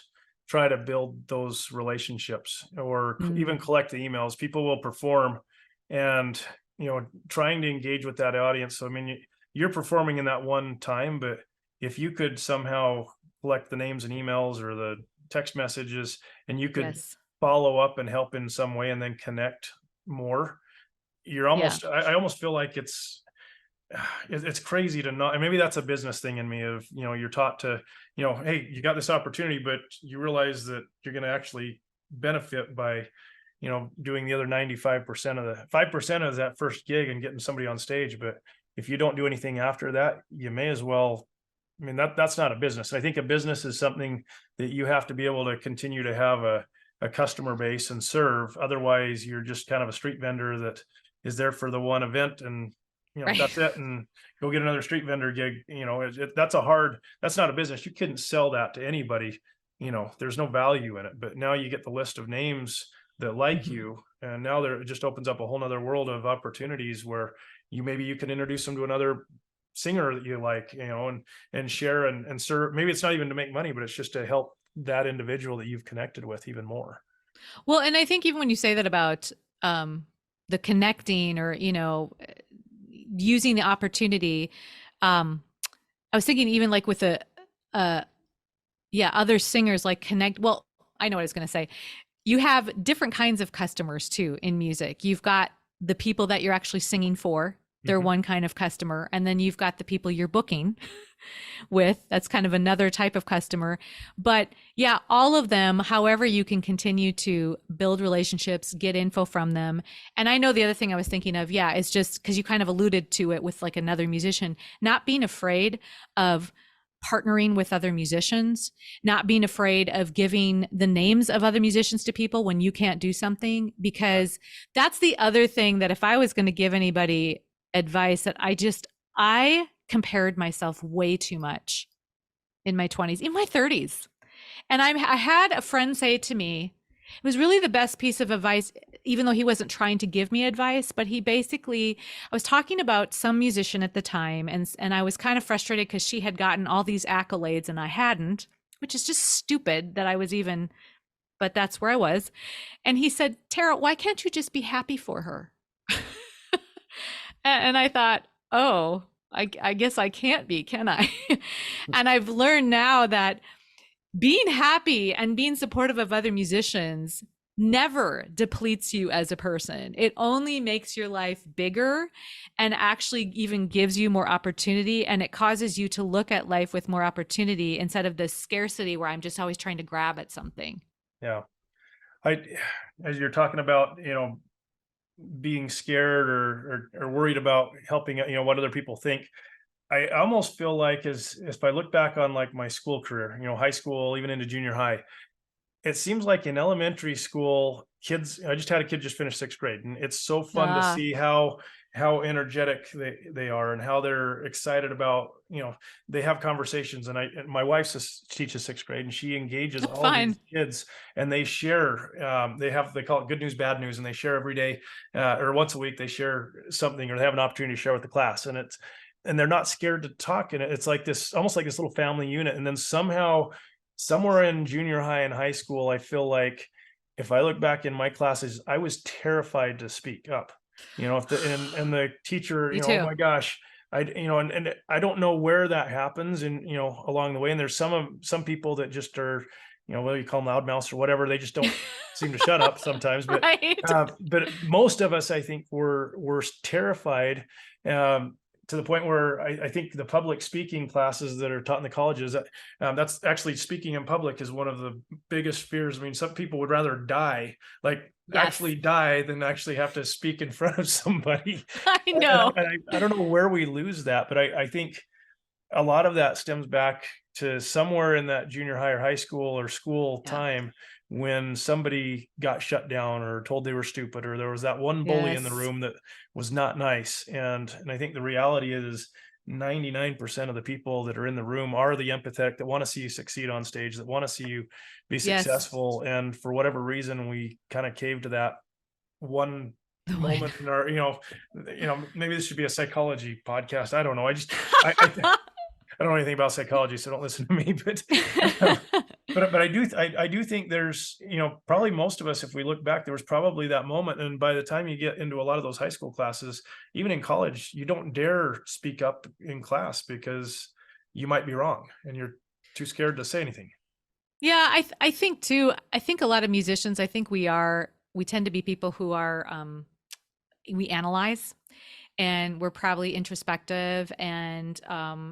try to build those relationships, or even collect the emails. People will perform, and, trying to engage with that audience. So, I mean, you're performing in that one time, but if you could somehow collect the names and emails or the text messages, and you could follow up and help in some way, and then connect more, you're almost, I almost feel like it's crazy to not, and maybe that's a business thing in me of, you're taught to, hey, you got this opportunity, but you realize that you're going to actually benefit by, doing the other 95% of the 5% of that first gig and getting somebody on stage. But if you don't do anything after that, you may as well, that's not a business. I think a business is something that you have to be able to continue to have a customer base and serve. Otherwise, you're just kind of a street vendor that is there for the one event, and Right. that's it, and go get another street vendor gig. That's not a business. You couldn't sell that to anybody. There's no value in it. But now you get the list of names that like Mhm. you, and now it just opens up a whole nother world of opportunities where maybe you can introduce them to another singer that you like, and share and serve. Maybe it's not even to make money, but it's just to help that individual that you've connected with even more. Well, and I think even when you say that about the connecting, or using the opportunity, um, I was thinking even like with uh, other singers, like connect. Well, I know what I was going to say. You have different kinds of customers too in music. You've got the people that you're actually singing for. They're Mhm. one kind of customer. And then you've got the people you're booking with. That's kind of another type of customer. But yeah, all of them, however, you can continue to build relationships, get info from them. And I know the other thing I was thinking of, yeah, is just because you kind of alluded to it with like another musician, not being afraid of partnering with other musicians, not being afraid of giving the names of other musicians to people when you can't do something, because that's the other thing that if I was going to give anybody advice, that I compared myself way too much in my 20s, in my 30s. And I had a friend say to me, it was really the best piece of advice, even though he wasn't trying to give me advice, but he basically, I was talking about some musician at the time, and I was kind of frustrated because she had gotten all these accolades and I hadn't, which is just stupid that I was even, but that's where I was. And he said, Tara, why can't you just be happy for her? And I thought, oh, I guess I can't be, can I? And I've learned now that being happy and being supportive of other musicians never depletes you as a person. It only makes your life bigger, and actually even gives you more opportunity, and it causes you to look at life with more opportunity instead of this scarcity where I'm just always trying to grab at something. Yeah. I, as you're talking about, being scared or worried about helping, what other people think. I almost feel like, as if I look back on like my school career, high school, even into junior high, it seems like in elementary school, kids, I just had a kid just finish sixth grade, and it's so fun to Ah, see how energetic they are, and how they're excited about, they have conversations. And my wife teaches sixth grade, and she engages all fine. these kids, and they share, they call it good news, bad news, and they share every day, or once a week, they share something, or they have an opportunity to share with the class. And they're not scared to talk. And it's like this, almost like this little family unit. And then somehow, somewhere in junior high and high school, I feel like if I look back in my classes, I was terrified to speak up. If and the teacher, Me oh too. my gosh, and I don't know where that happens, and along the way. And there's some people that just are, whether you call them loudmouths or whatever, they just don't seem to shut up sometimes. But Right. most of us, I think, were terrified. To the point where I think the public speaking classes that are taught in the colleges, that's actually, speaking in public is one of the biggest fears. I mean, some people would rather die, like Yes. actually die, than actually have to speak in front of somebody. I And know. I don't know where we lose that, but I think a lot of that stems back to somewhere in that junior high or high school or school Yeah. time, when somebody got shut down or told they were stupid, or there was that one bully in the Yes. room that was not nice. And I think the reality is 99% of the people that are in the room are the empathetic, that want to see you succeed on stage, that want to see you be Yes. successful. And for whatever reason, we kind of cave to that one The one. moment in our, maybe this should be a psychology podcast. I don't know. I don't know anything about psychology, so don't listen to me. Um, but I do think there's, probably most of us, if we look back, there was probably that moment. And by the time you get into a lot of those high school classes, even in college, you don't dare speak up in class because you might be wrong and you're too scared to say anything. Yeah, I think too. I think a lot of musicians, I think we tend to be people who are we analyze, and we're probably introspective, and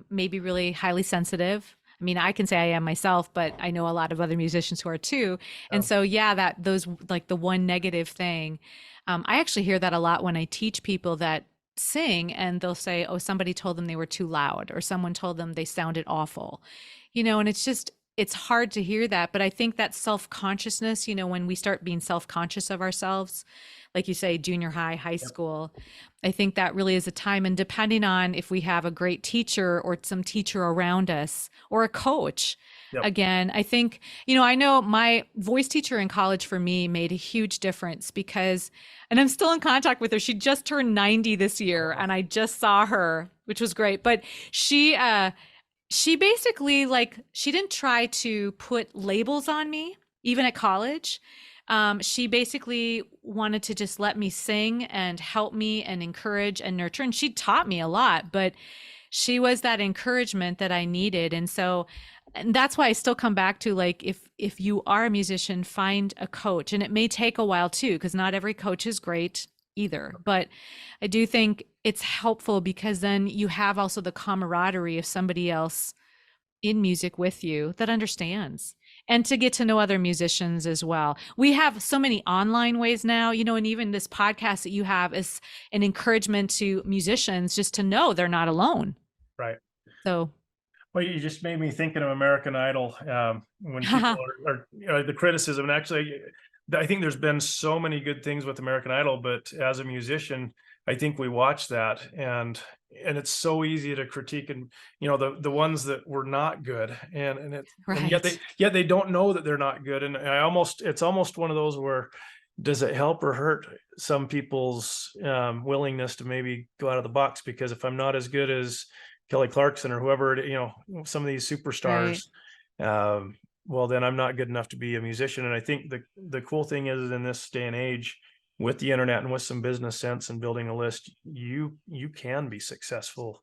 maybe really highly sensitive. I mean, I can say I am myself, but I know a lot of other musicians who are too. And Oh, so, yeah, that those, like the one negative thing, I actually hear that a lot when I teach people that sing, and they'll say, "Oh, somebody told them they were too loud, or someone told them they sounded awful," and it's just it's hard to hear that, but I think that self-consciousness, when we start being self-conscious of ourselves, like you say, junior high, high Yep. school, I think that really is a time. And depending on if we have a great teacher or some teacher around us or a coach, Yep. again, I think, I know my voice teacher in college for me made a huge difference because, and I'm still in contact with her. She just turned 90 this year and I just saw her, which was great. But she basically, like, she didn't try to put labels on me, even at college. She basically wanted to just let me sing and help me and encourage and nurture. And she taught me a lot, but she was that encouragement that I needed. And that's why I still come back to, like, if you are a musician, find a coach. And it may take a while too, because not every coach is great either. But I do think it's helpful because then you have also the camaraderie of somebody else in music with you that understands, and to get to know other musicians as well. We have so many online ways now, and even this podcast that you have is an encouragement to musicians just to know they're not alone. Right. So, well, you just made me thinking of American Idol, when people are the criticism. And actually, I think there's been so many good things with American Idol, but as a musician, I think we watch that and it's so easy to critique, and the ones that were not good, and yet they don't know that they're not good. And it's almost one of those where, does it help or hurt some people's willingness to maybe go out of the box? Because if I'm not as good as Kelly Clarkson or whoever, some of these superstars, well, then I'm not good enough to be a musician. And I think the cool thing is, in this day and age, with the internet and with some business sense and building a list, you can be successful,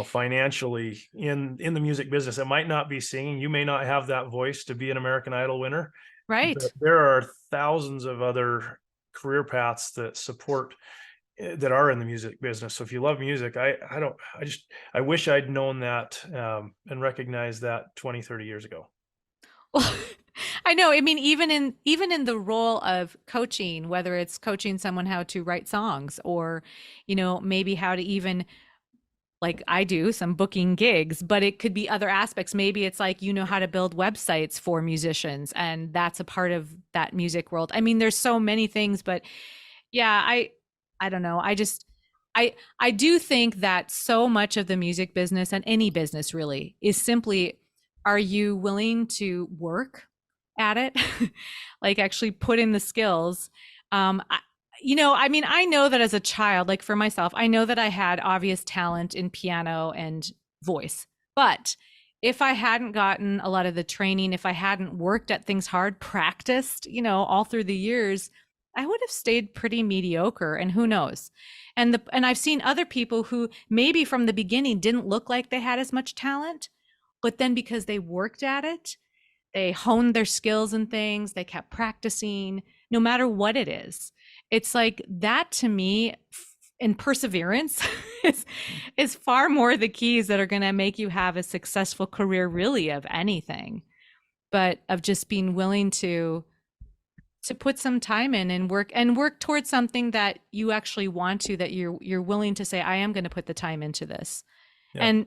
financially in the music business. It might not be singing. You may not have that voice to be an American Idol winner. right. But there are thousands of other career paths that support, that are in the music business. So if you love music, I wish I'd known that, and recognized that 20, 30 years ago. Well, I know. I mean, even in the role of coaching, whether it's coaching someone how to write songs or, maybe how to even, like I do, some booking gigs, but it could be other aspects. Maybe it's like, how to build websites for musicians, and that's a part of that music world. I mean, there's so many things, but yeah, I don't know. I do think that so much of the music business, and any business really, is simply, are you willing to work at it? Like, actually put in the skills. I mean, I know that as a child, like for myself, I know that I had obvious talent in piano and voice. But if I hadn't gotten a lot of the training, if I hadn't worked at things hard, practiced, all through the years, I would have stayed pretty mediocre, and who knows? And I've seen other people who maybe from the beginning didn't look like they had as much talent, but then because they worked at it, they honed their skills and things, they kept practicing, no matter what it is. It's like that, to me, and perseverance is far more the keys that are going to make you have a successful career, really, of anything, but of just being willing to put some time in and work towards something that you actually want to, that you're willing to say, I am going to put the time into this. Yeah. And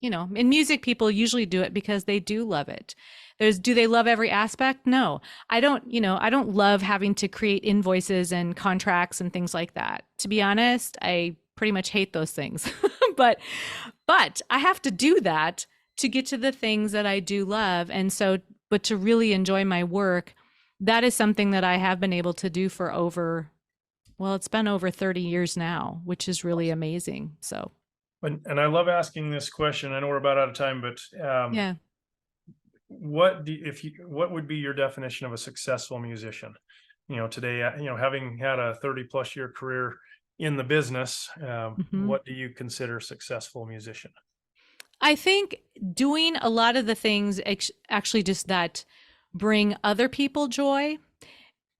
in music, people usually do it because they do love it. Do they love every aspect? No, I don't love having to create invoices and contracts and things like that. To be honest, I pretty much hate those things, but I have to do that to get to the things that I do love. And so, but to really enjoy my work, that is something that I have been able to do for it's been over 30 years now, which is really amazing. So. And I love asking this question. I know we're about out of time, but yeah. What would be your definition of a successful musician? Today, having had a 30 plus year career in the business, what do you consider a successful musician? I think doing a lot of the things actually just that bring other people joy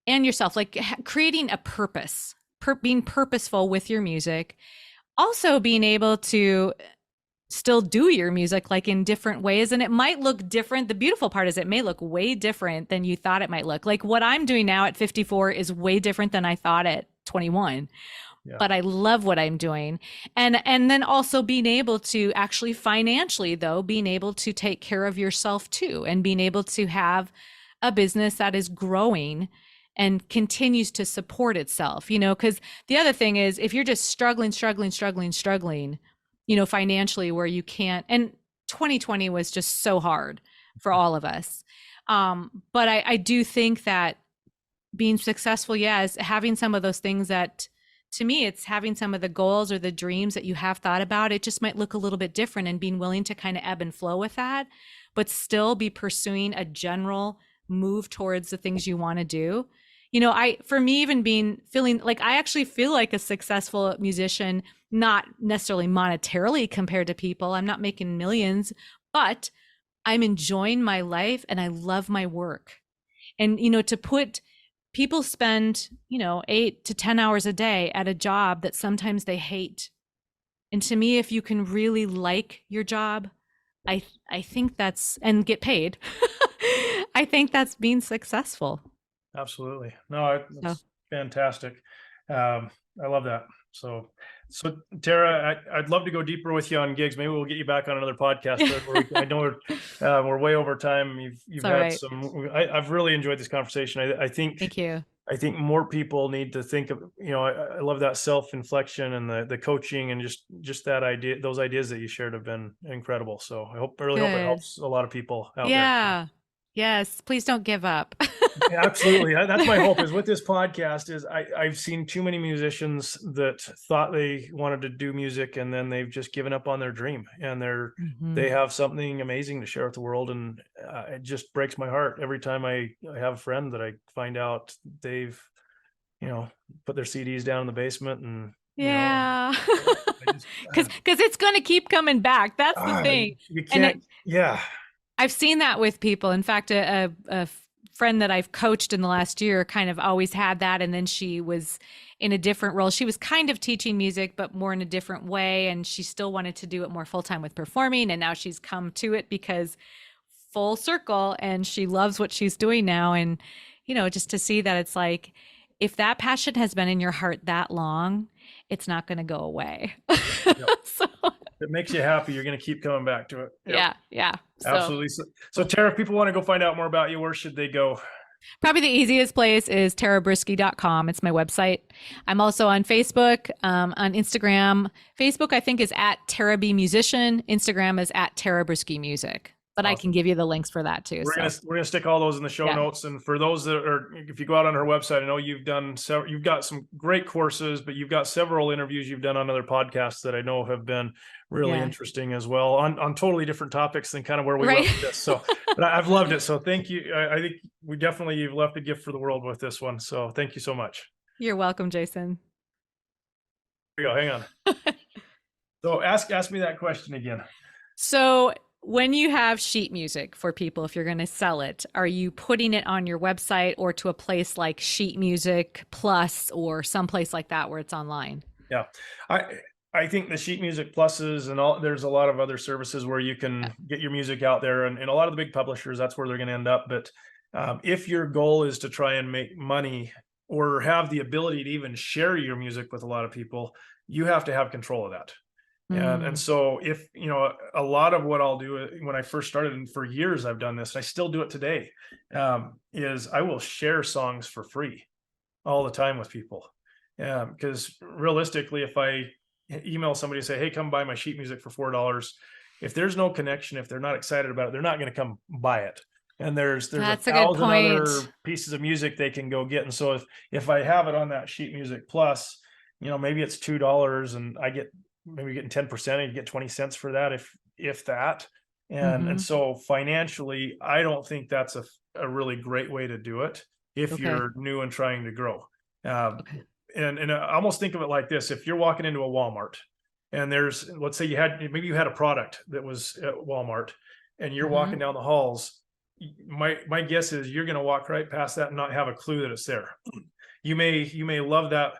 and yourself, like creating a purpose, being purposeful with your music. Also being able to still do your music, like in different ways. And it might look different. The beautiful part is it may look way different than you thought it might look. Like what I'm doing now at 54 is way different than I thought at 21. Yeah. but I love what I'm doing. And then also being able to actually financially, though, being able to take care of yourself too, and being able to have a business that is growing and continues to support itself, because the other thing is, if you're just struggling, financially, where you can't, and 2020 was just so hard for all of us. But I do think that being successful, is having some of those things that, to me, it's having some of the goals or the dreams that you have thought about. It just might look a little bit different, and being willing to kind of ebb and flow with that, but still be pursuing a general move towards the things you want to do. For me, even feeling like I actually feel like a successful musician, not necessarily monetarily compared to people. I'm not making millions, but I'm enjoying my life and I love my work. And, to put people spend, 8 to 10 hours a day at a job that sometimes they hate. And to me, if you can really like your job, I think that's, and get paid, I think that's being successful. Absolutely. No, it's fantastic. I love that. So Tara, I'd love to go deeper with you on gigs. Maybe we'll get you back on another podcast. I know we're way over time. You've had right. I've really enjoyed this conversation. I think, thank you. I think more people need to think of, I love that self-inflection and the coaching, and just that idea, those ideas that you shared have been incredible. So I really hope it helps a lot of people out there. Yeah. Yes. Please don't give up. Yeah, absolutely. That's my hope is with this podcast is I've seen too many musicians that thought they wanted to do music, and then they've just given up on their dream, and they have something amazing to share with the world. And it just breaks my heart every time I have a friend that I find out they've, put their CDs down in the basement, and because it's going to keep coming back. That's the thing. You can't. I've seen that with people. In fact, a friend that I've coached in the last year kind of always had that. And then she was in a different role. She was kind of teaching music, but more in a different way. And she still wanted to do it more full-time with performing. And now she's come to it because full circle, and she loves what she's doing now. And, just to see that it's like, if that passion has been in your heart that long, it's not going to go away. Yep. So it makes you happy, you're going to keep coming back to it. Yep. Yeah. Absolutely. So Tara, if people want to go find out more about you, where should they go? Probably the easiest place is tarabrueske.com. It's my website. I'm also on Facebook, on Instagram. Facebook, I think, is at Tara B Musician. Instagram is at Tara Brueske Music. But awesome. I can give you the links for that too. We're gonna stick all those in the show notes. And for those that are, if you go out on her website, I know you've got some great courses, but you've got several interviews you've done on other podcasts that I know have been really interesting as well, on totally different topics than kind of where we left this. So, but I've loved it. So thank you. I think you've left a gift for the world with this one. So thank you so much. You're welcome, Jason. Here we go. Hang on. So ask me that question again. So when you have sheet music for people, if you're going to sell it, are you putting it on your website or to a place like Sheet Music Plus or someplace like that where it's online? Yeah, I think the Sheet Music Pluses and there's a lot of other services where you can get your music out there, and a lot of the big publishers, that's where they're going to end up. But if your goal is to try and make money or have the ability to even share your music with a lot of people, you have to have control of that. And so if, a lot of what I'll do when I first started, and for years I've done this, and I still do it today, is I will share songs for free all the time with people. Because realistically, if I email somebody and say, hey, come buy my sheet music for $4, if there's no connection, if they're not excited about it, they're not going to come buy it. And there's That's 1,000 other pieces of music they can go get. And so if I have it on that Sheet Music Plus, maybe it's $2 and I get maybe getting 10%, and you get 20 cents for that, if that. And so financially, I don't think that's a really great way to do it if you're new and trying to grow. And I almost think of it like this: if you're walking into a Walmart and let's say you had a product that was at Walmart, and you're walking down the halls, my guess is you're going to walk right past that and not have a clue that it's there. You may love that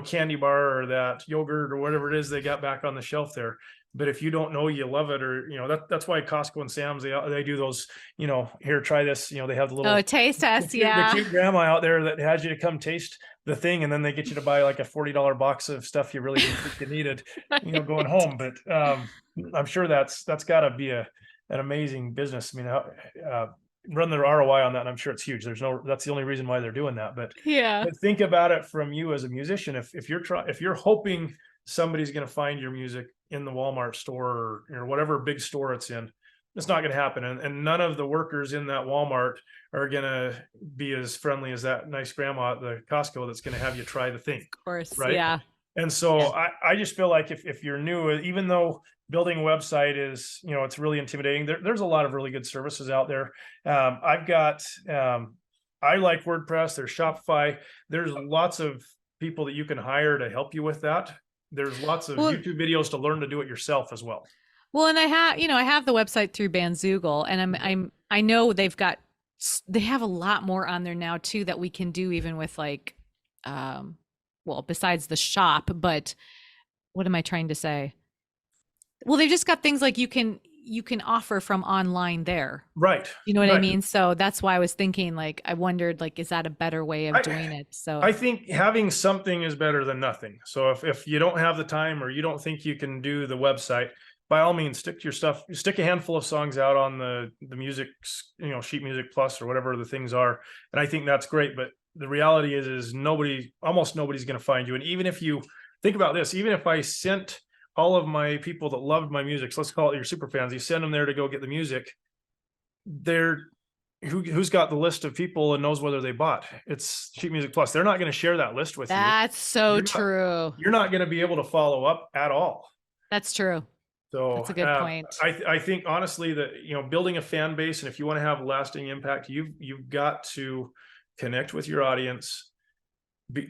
candy bar or that yogurt or whatever it is they got back on the shelf there. But if you don't know you love it, or that's why Costco and Sam's they do those, here, try this. They have the little taste test, the cute grandma out there that has you to come taste the thing, and then they get you to buy like a $40 box of stuff you really didn't think you needed, going home. But I'm sure that's got to be an amazing business. I mean, run the ROI on that, and I'm sure it's huge. That's the only reason why they're doing that. But think about it from you as a musician. If you're hoping somebody's going to find your music in the Walmart store or whatever big store it's in, it's not going to happen. And none of the workers in that Walmart are going to be as friendly as that nice grandma at the Costco that's going to have you try the thing. Of course. Right. Yeah. And so I just feel like if you're new, even though building a website is, it's really intimidating, there's a lot of really good services out there. I like WordPress. There's Shopify. There's lots of people that you can hire to help you with that. There's lots of YouTube videos to learn to do it yourself as well. Well, and I have the website through Bandzoogle, and I know they have a lot more on there now too that we can do, even with like, besides the shop. But what am I trying to say? Well, they've just got things like you can offer from online there. Right. You know what I mean? So that's why I was thinking, like, I wondered, like, is that a better way of doing it? So I think having something is better than nothing. So if you don't have the time, or you don't think you can do the website, by all means, stick to your stuff. Stick a handful of songs out on the music, Sheet Music Plus or whatever the things are. And I think that's great. But the reality is almost nobody's going to find you. And even if you think about this, even if I sent all of my people that loved my music, so let's call it your super fans, you send them there to go get the music, who's got the list of people and knows whether they bought? It's Sheet Music Plus. They're not going to share that list with you. That's so true. You're not going to be able to follow up at all. That's true. So that's a good point. I think honestly that, building a fan base, and if you want to have a lasting impact, you've got to connect with your audience,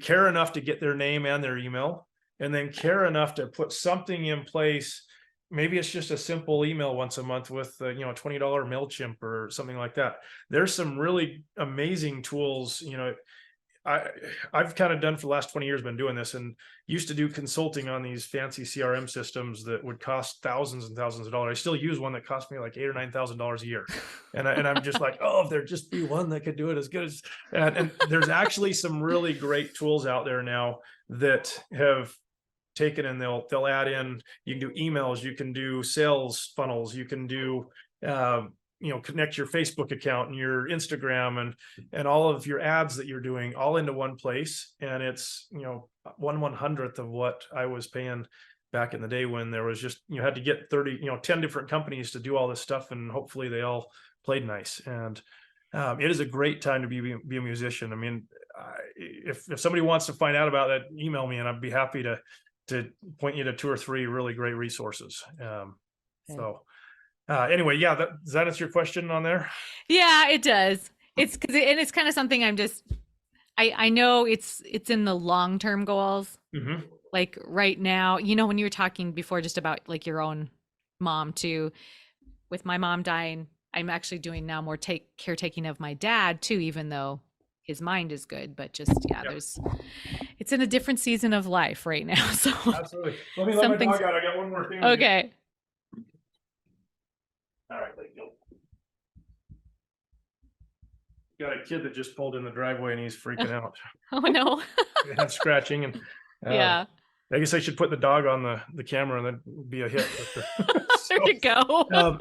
care enough to get their name and their email, and then care enough to put something in place. Maybe it's just a simple email once a month with $20 MailChimp or something like that. There's some really amazing tools. I've kind of done for the last 20 years, been doing this, and used to do consulting on these fancy CRM systems that would cost thousands and thousands of dollars. I still use one that cost me like $8,000 or $9,000 a year. And I'm just like, if there'd just be one that could do it as good as, and there's actually some really great tools out there now that have taken, and they'll add in, you can do emails, you can do sales funnels, you can do, connect your Facebook account and your Instagram and all of your ads that you're doing all into one place. And it's, 1/100th of what I was paying back in the day, when there was just, you had to get 10 different companies to do all this stuff, and hopefully they all played nice. And it is a great time to be a musician. I mean, if somebody wants to find out about that, email me, and I'd be happy to point you to 2 or 3 really great resources. Anyway, does that answer your question on there? Yeah, it does. It's it's kind of something I know it's in the long-term goals. Mm-hmm. Like right now, when you were talking before just about like your own mom too, with my mom dying, I'm actually doing now more caretaking of my dad too, even though his mind is good, but just, it's in a different season of life right now. So absolutely. Let me let my dog out. I got one more thing. Okay. All right, go. Got a kid that just pulled in the driveway and he's freaking out. Oh no. That's scratching, and I guess I should put the dog on the camera, and then be a hit. There you go.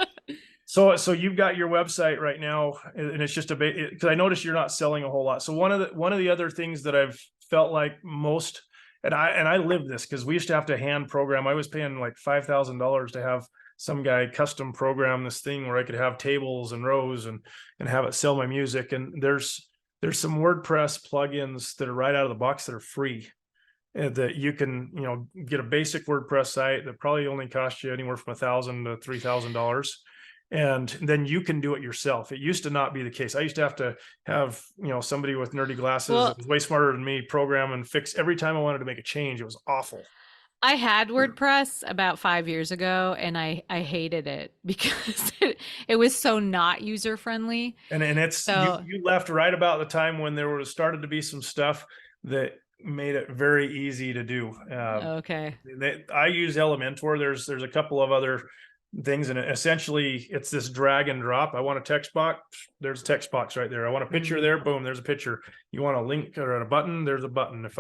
So you've got your website right now, and it's just because I noticed you're not selling a whole lot. So one of the other things that I've felt like most, and I lived this, because we used to have to hand program. I was paying like $5,000 to have some guy custom program this thing where I could have tables and rows and have it sell my music. And there's some WordPress plugins that are right out of the box that are free, that you can, get a basic WordPress site that probably only costs you anywhere from $1,000 to $3,000. And then you can do it yourself. It used to not be the case. I used to have, somebody with nerdy glasses that was way smarter than me program and fix every time I wanted to make a change. It was awful. I had WordPress about 5 years ago, and I hated it because it was so not user friendly. And it's, you left right about the time when there started to be some stuff that made it very easy to do. Okay. I use Elementor. There's a couple of other things, and essentially it's this drag and drop. I want a text box, there's a text box right there. I want a picture there, boom, there's a picture. You want a link or a button, there's a button. If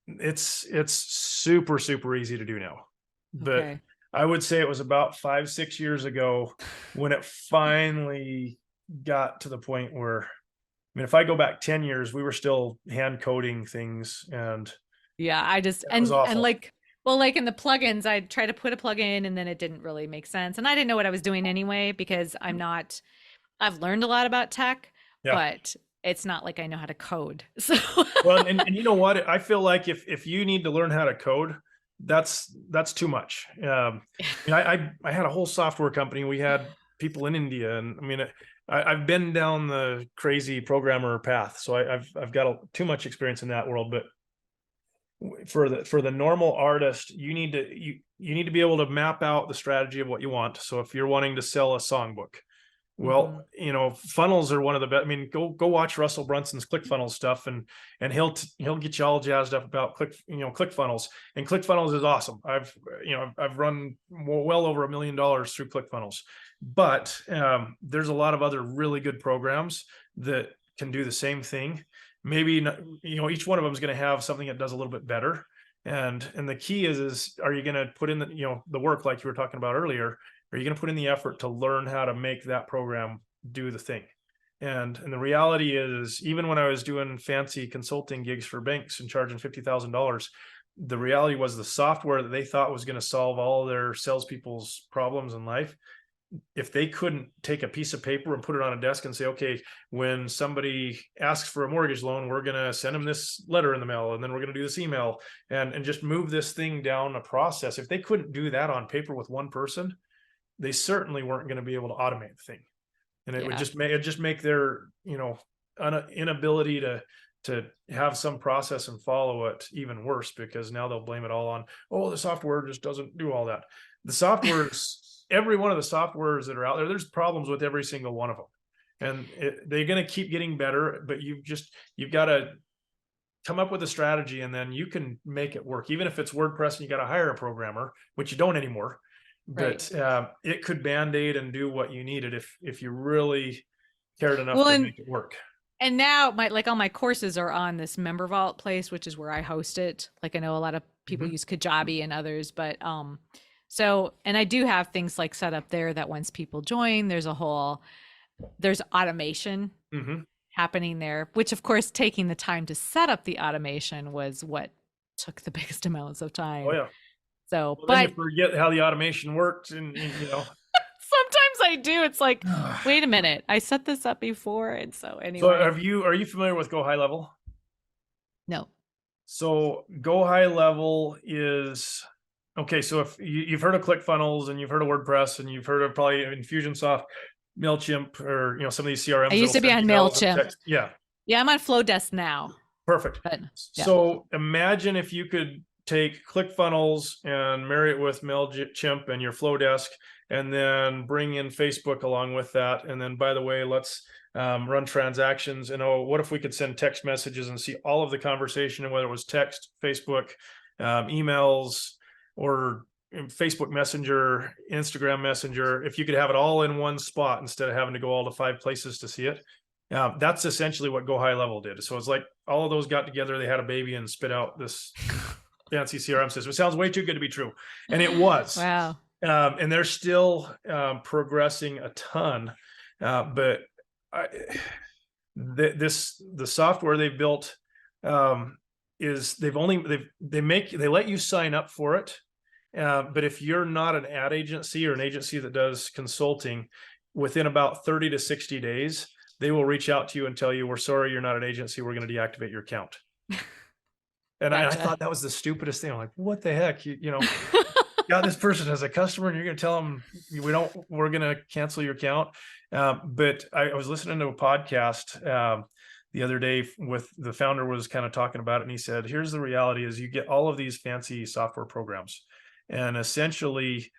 it's super easy to do now. But Okay. I would say it was about 5-6 years ago when it finally got to the point where, I mean, if I go back 10 years, we were still hand coding things, and Yeah, I just it was awful. and like, well, like in the plugins, I'd try to put a plugin and then it didn't really make sense. And I didn't know what I was doing anyway because I've learned a lot about tech, Yeah. but it's not like I know how to code. So Well, and you know what? I feel like if you need to learn how to code, that's too much. I mean, I had a whole software company. We had people in India, and I mean, I've been down the crazy programmer path, so I've got too much experience in that world. But for the normal artist, you need to be able to map out the strategy of what you want. So if you're wanting to sell a songbook, well, you know, funnels are one of the best. I mean, go watch Russell Brunson's ClickFunnels stuff, and he'll get you all jazzed up about ClickFunnels. And ClickFunnels is awesome. I've run well over $1 million through ClickFunnels, but there's a lot of other really good programs that can do the same thing. Maybe not, each one of them is going to have something that does a little bit better. And the key is are you going to put in the work, like you were talking about earlier? Are you going to put in the effort to learn how to make that program do the thing? And the reality is, even when I was doing fancy consulting gigs for banks and charging $50,000, the reality was the software that they thought was going to solve all their salespeople's problems in life, if they couldn't take a piece of paper and put it on a desk and say, okay, when somebody asks for a mortgage loan, we're going to send them this letter in the mail, and then we're going to do this email, and just move this thing down a process. If they couldn't do that on paper with one person, they certainly weren't going to be able to automate the thing. And it would just make their, inability to have some process and follow it even worse, because now they'll blame it all on, oh, the software just doesn't do all that. The software's every one of the softwares that are out there, there's problems with every single one of them. And they're going to keep getting better, but you've got to come up with a strategy, and then you can make it work. Even if it's WordPress and you got to hire a programmer, which you don't anymore, but it could Band-Aid and do what you needed if you really cared enough to make it work. And now all my courses are on this Member Vault place, which is where I host it. Like, I know a lot of people use Kajabi and others, but so, and I do have things like set up there that once people join, there's automation happening there, which of course, taking the time to set up the automation was what took the biggest amounts of time. Oh yeah. So, but then you forget how the automation worked, and sometimes I do. It's like, wait a minute, I set this up before. And so anyway. So are you familiar with Go High Level? No. So Go High Level is, okay, so if you've heard of ClickFunnels, and you've heard of WordPress, and you've heard of probably Infusionsoft, MailChimp, or some of these CRMs. I used to be on MailChimp. Yeah, I'm on Flowdesk now. Perfect. But, yeah. So imagine if you could take ClickFunnels and marry it with MailChimp and your Flowdesk, and then bring in Facebook along with that. And then, by the way, let's run transactions. And what if we could send text messages and see all of the conversation, and whether it was text, Facebook, emails, or Facebook Messenger, Instagram Messenger, if you could have it all in one spot instead of having to go all to 5 places to see it. That's essentially what Go High Level did. So it's like all of those got together, they had a baby, and spit out this fancy CRM system. It sounds way too good to be true. And it was. Wow. And they're still progressing a ton. But the software they've built is they let you sign up for it. But if you're not an ad agency or an agency that does consulting, within about 30 to 60 days, they will reach out to you and tell you, we're sorry, you're not an agency, we're going to deactivate your account. And gotcha. I thought that was the stupidest thing. I'm like, what the heck? You got this person as a customer, and you're going to tell them we're going to cancel your account. But I was listening to a podcast the other day with the founder was kind of talking about it. And he said, here's the reality is you get all of these fancy software programs, and essentially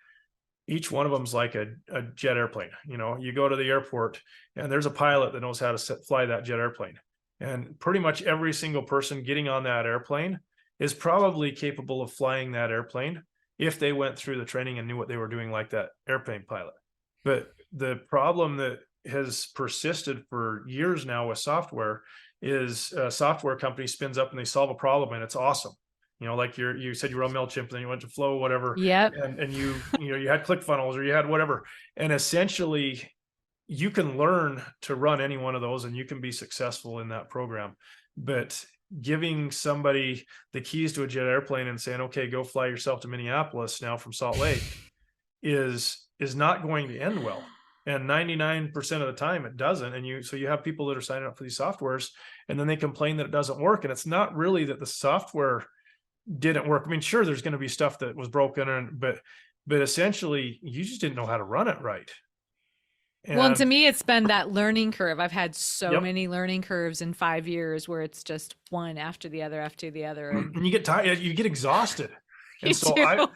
each one of them is like a jet airplane. You go to the airport, and there's a pilot that knows how to fly that jet airplane. And pretty much every single person getting on that airplane is probably capable of flying that airplane if they went through the training and knew what they were doing, like that airplane pilot. But the problem that has persisted for years now with software is a software company spins up and they solve a problem and it's awesome. Like you said you were on MailChimp and then you went to Flow, whatever. Yep. And you had ClickFunnels or you had whatever. And essentially you can learn to run any one of those and you can be successful in that program. But giving somebody the keys to a jet airplane and saying, okay, go fly yourself to Minneapolis now from Salt Lake is not going to end well. And 99% of the time it doesn't. And so you have people that are signing up for these softwares and then they complain that it doesn't work. And it's not really that the software didn't work. I mean, sure, there's going to be stuff that was broken, but essentially you just didn't know how to run it right. And to me, it's been that learning curve. I've had so Yep. many learning curves in 5 years where it's just one after the other after the other. And you get tired, you get exhausted. And You so do.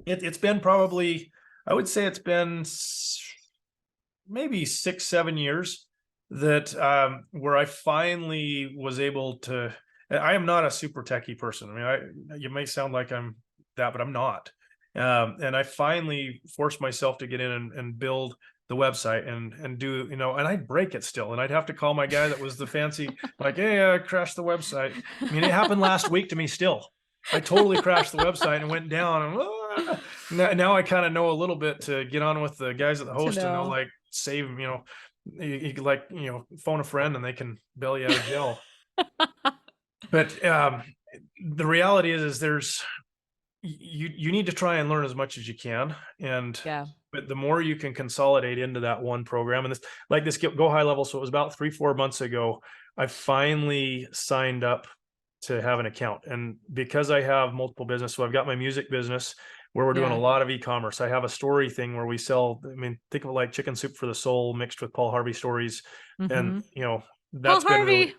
it's been probably, I would say it's been maybe 6-7 years that where I finally was able to. I am not a super techie person. I mean, you may sound like I'm that, but I'm not. And I finally forced myself to get in and build the website and do, and I'd break it still. And I'd have to call my guy that was the fancy, like, hey, I crashed the website. I mean, it happened last week to me still. I totally crashed the website and went down. And now I kind of know a little bit to get on with the guys at the host and they'll like save, you like, phone a friend and they can bail you out of jail. But the reality is there's, you need to try and learn as much as you can. And but the more you can consolidate into that one program, and this Go High Level. So it was about 3-4 months ago, I finally signed up to have an account. And because I have multiple business, so I've got my music business where we're doing a lot of e-commerce. I have a story thing where we sell, I mean, think of it like Chicken Soup for the Soul mixed with Paul Harvey stories. And that's been really,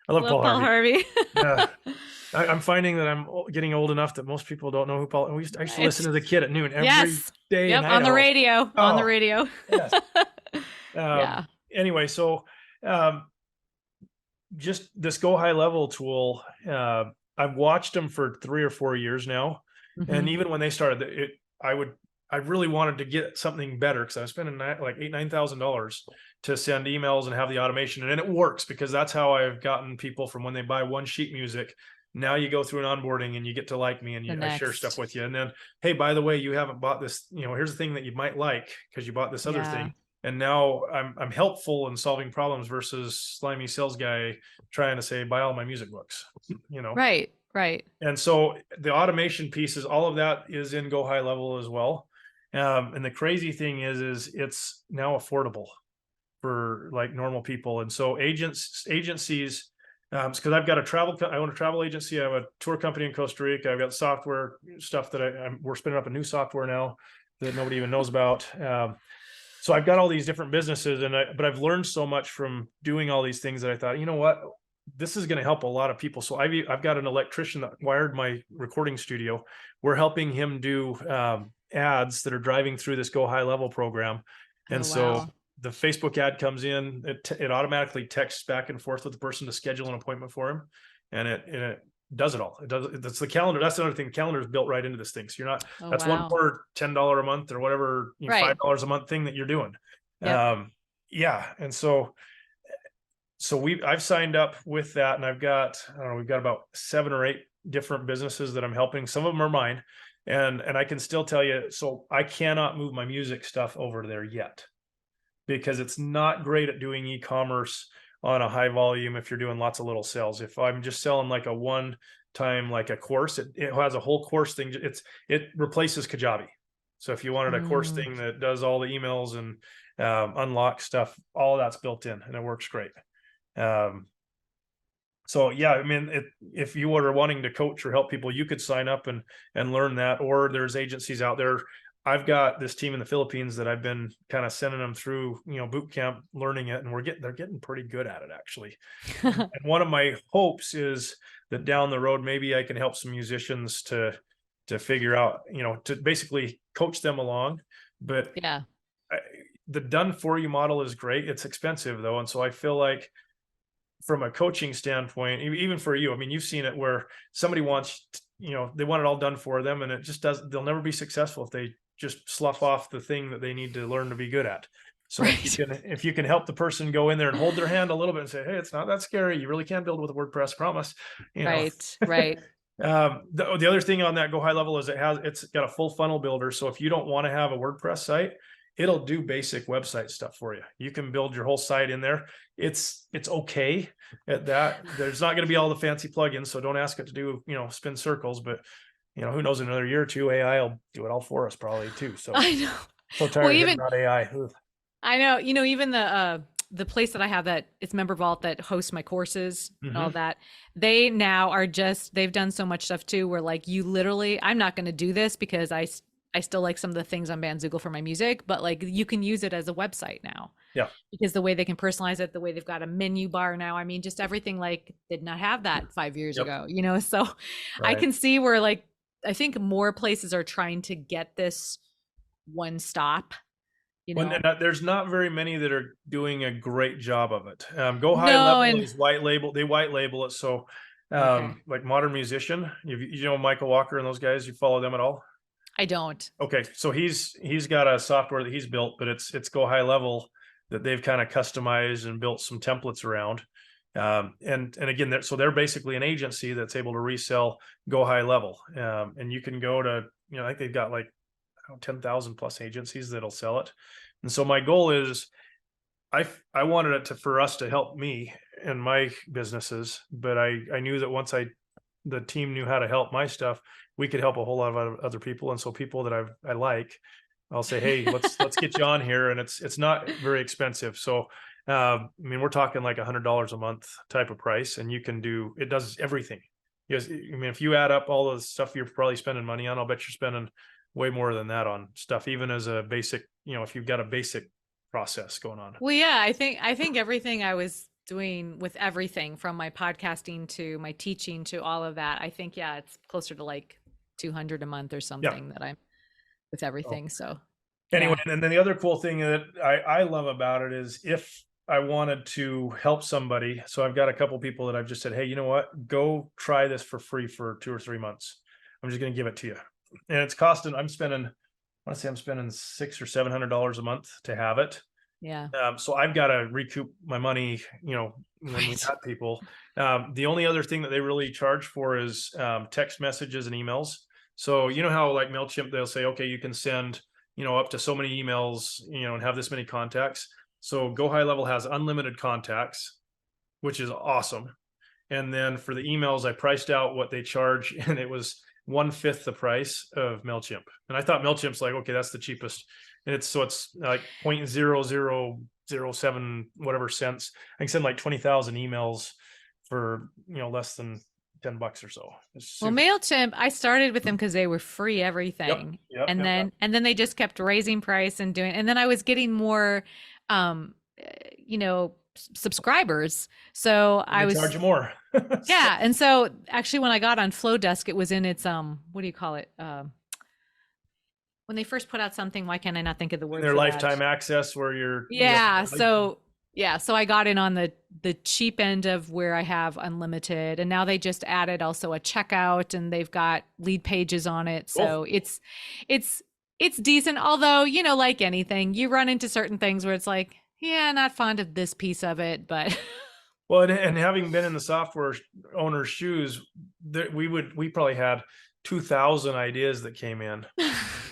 I love Paul Harvey. Yeah. I'm finding that I'm getting old enough that most people don't know who Paul. I used to listen to the kid at noon every day. Yep, on the radio. Oh, on the radio. Yes. Anyway, so just this Go High Level tool, I've watched them for 3 or 4 years now, and even when they started, I really wanted to get something better because I was spending like $8,000-9,000 to send emails and have the automation, and it works because that's how I've gotten people from when they buy one sheet music. Now you go through an onboarding and you get to like me and I share stuff with you. And then, hey, by the way, you haven't bought this, here's the thing that you might like because you bought this other thing. And now I'm helpful in solving problems versus slimy sales guy trying to say, buy all my music books, Right. And so the automation pieces, all of that is in Go High Level as well. And the crazy thing is it's now affordable for like normal people. And so agencies, because I've got I own a travel agency. I have a tour company in Costa Rica. I've got software stuff that we're spinning up a new software now that nobody even knows about. So I've got all these different businesses, but I've learned so much from doing all these things that I thought, you know what, this is going to help a lot of people. So I've got an electrician that wired my recording studio. We're helping him do ads that are driving through this Go High Level program, and so the Facebook ad comes in, it automatically texts back and forth with the person to schedule an appointment for him. And it does it all. That's the calendar. That's another thing. The calendar is built right into this thing. So you're not, that's one per $10 a month or whatever, $5 a month thing that you're doing. And so I've signed up with that, and I've got, we've got about 7 or 8 different businesses that I'm helping. Some of them are mine, and I can still tell you, so I cannot move my music stuff over there yet, because it's not great at doing e-commerce on a high volume if you're doing lots of little sales. If I'm just selling like a one time, like a course, it has a whole course thing. It replaces Kajabi. So if you wanted a course thing that does all the emails and unlock stuff, all that's built in and it works great. So yeah, I mean, if you were wanting to coach or help people, you could sign up and learn that, or there's agencies out there. I've got this team in the Philippines that I've been kind of sending them through, boot camp, learning it, and they're getting pretty good at it, actually. And one of my hopes is that down the road, maybe I can help some musicians to figure out, to basically coach them along. But the done for you model is great. It's expensive though. And so I feel like from a coaching standpoint, even for you, I mean, you've seen it where somebody wants, they want it all done for them, and it just doesn't, they'll never be successful if they just slough off the thing that they need to learn to be good at. So Right. if you can help the person go in there and hold their hand a little bit and say, hey, it's not that scary. You really can build with a WordPress, promise. Right. Right. The other thing on that Go High Level is it's got a full funnel builder. So if you don't want to have a WordPress site, it'll do basic website stuff for you. You can build your whole site in there. It's okay at that. There's not going to be all the fancy plugins, so don't ask it to do, spin circles, but who knows, in another year or two, AI will do it all for us probably too. So I know. so tired Well, of even hitting on AI. Ugh. I know, even the place that I have that it's Member Vault that hosts my courses and all that, they now are they've done so much stuff too, where like you literally, I'm not going to do this because I still like some of the things on Bandzoogle for my music, but like you can use it as a website now. Yeah. Because the way they can personalize it, the way they've got a menu bar now, I mean, just everything like did not have that 5 years ago, so I can see where like, I think more places are trying to get this one stop. There's not very many that are doing a great job of it. Go High No, Level and is white label. They white label it. So, okay, like Modern Musician, Michael Walker and those guys, you follow them at all? I don't. Okay. So he's got a software that he's built, but it's Go High Level that they've kind of customized and built some templates around. And again, they're basically an agency that's able to resell Go High Level. And you can go to, I think they've got like 10,000 plus agencies that'll sell it. And so my goal is I wanted it for us to help me and my businesses, but I knew that once the team knew how to help my stuff, we could help a whole lot of other people. And so people that I like, I'll say, hey, let's get you on here. And it's not very expensive. So, I mean, we're talking like $100 a month type of price, and it does everything. Yes. I mean, if you add up all the stuff you're probably spending money on, I'll bet you're spending way more than that on stuff, even as a basic, if you've got a basic process going on. Well, yeah, I think everything I was doing with everything from my podcasting to my teaching to all of that, I think, yeah, it's closer to like 200 a month or something that I'm with everything. So anyway, yeah. and then the other cool thing that I love about it is if I wanted to help somebody, so I've got a couple people that I've just said, hey, you know what, go try this for free for 2 or 3 months. I'm just going to give it to you. And it's costing, I'm spending $600 or $700 a month to have it. Yeah. So I've got to recoup my money, when we got people. The only other thing that they really charge for is text messages and emails. So how like MailChimp, they'll say, okay, you can send, up to so many emails, and have this many contacts. So Go High Level has unlimited contacts, which is awesome. And then for the emails, I priced out what they charge, and it was 1/5 the price of MailChimp. And I thought MailChimp's like, okay, that's the cheapest. And it's like 0.0007 whatever cents. I can send like 20,000 emails for, less than $10 or so. Well, MailChimp, I started with them because they were free everything. Yep, and then they just kept raising price and then I was getting more subscribers. So I was charge you more. yeah. And so actually when I got on Flowdesk, it was in its what do you call it? When they first put out something, why can't I not think of the word? Their for lifetime that? access where you're So I got in on the cheap end of where I have unlimited, and now they just added also a checkout, and they've got lead pages on it. So it's decent. Although, like anything, you run into certain things where it's like, yeah, not fond of this piece of it, but well, and having been in the software owner's shoes, we probably had 2,000 ideas that came in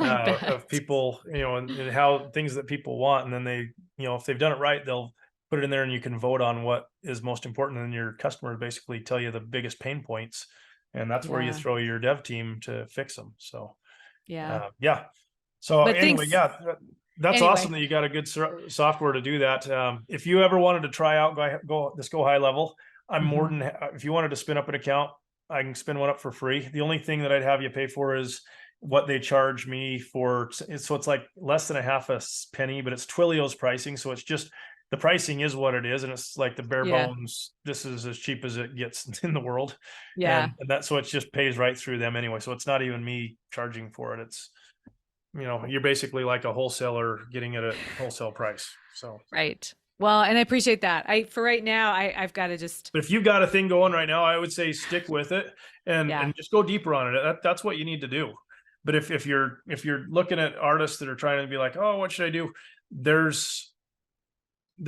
of people, and how things that people want. And then they, if they've done it right, they'll put it in there and you can vote on what is most important. And your customers basically tell you the biggest pain points. And that's where you throw your dev team to fix them. So, So anyway, that's awesome that you got a good software to do that. If you ever wanted to try out Go High Level, I'm more than, if you wanted to spin up an account, I can spin one up for free. The only thing that I'd have you pay for is what they charge me for. So it's like less than a half a penny, but it's Twilio's pricing. So it's just, the pricing is what it is. And it's like the bare bones. This is as cheap as it gets in the world. Yeah. And so it just pays right through them anyway. So it's not even me charging for it. It's, you're basically like a wholesaler getting it at wholesale price. So, right. Well, and I appreciate that. For right now, I've got to just, But if you've got a thing going right now, I would say stick with it and yeah, just go deeper on it. That's what you need to do. But if you're looking at artists that are trying to be like, oh, what should I do? There's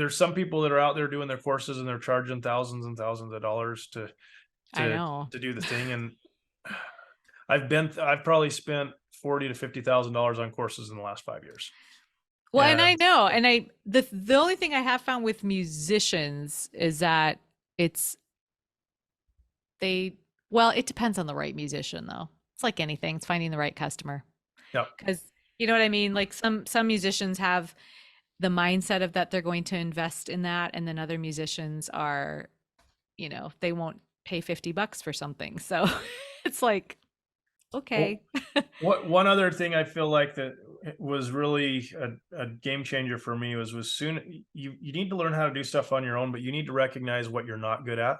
some people that are out there doing their courses and they're charging thousands and thousands of dollars I know. to do the thing. And I've probably spent $40,000 to $50,000 on courses in the last 5 years. Well, and I And know, and the only thing I have found with musicians is that it's well, it depends on the right musician though. It's like anything, it's finding the right customer. yeah, Because you know what I mean? Like some musicians have the mindset of that they're going to invest in that, and then other musicians are, they won't pay $50 for something. So it's like, okay. one other thing I feel like that was really a game changer for me was soon you need to learn how to do stuff on your own, but you need to recognize what you're not good at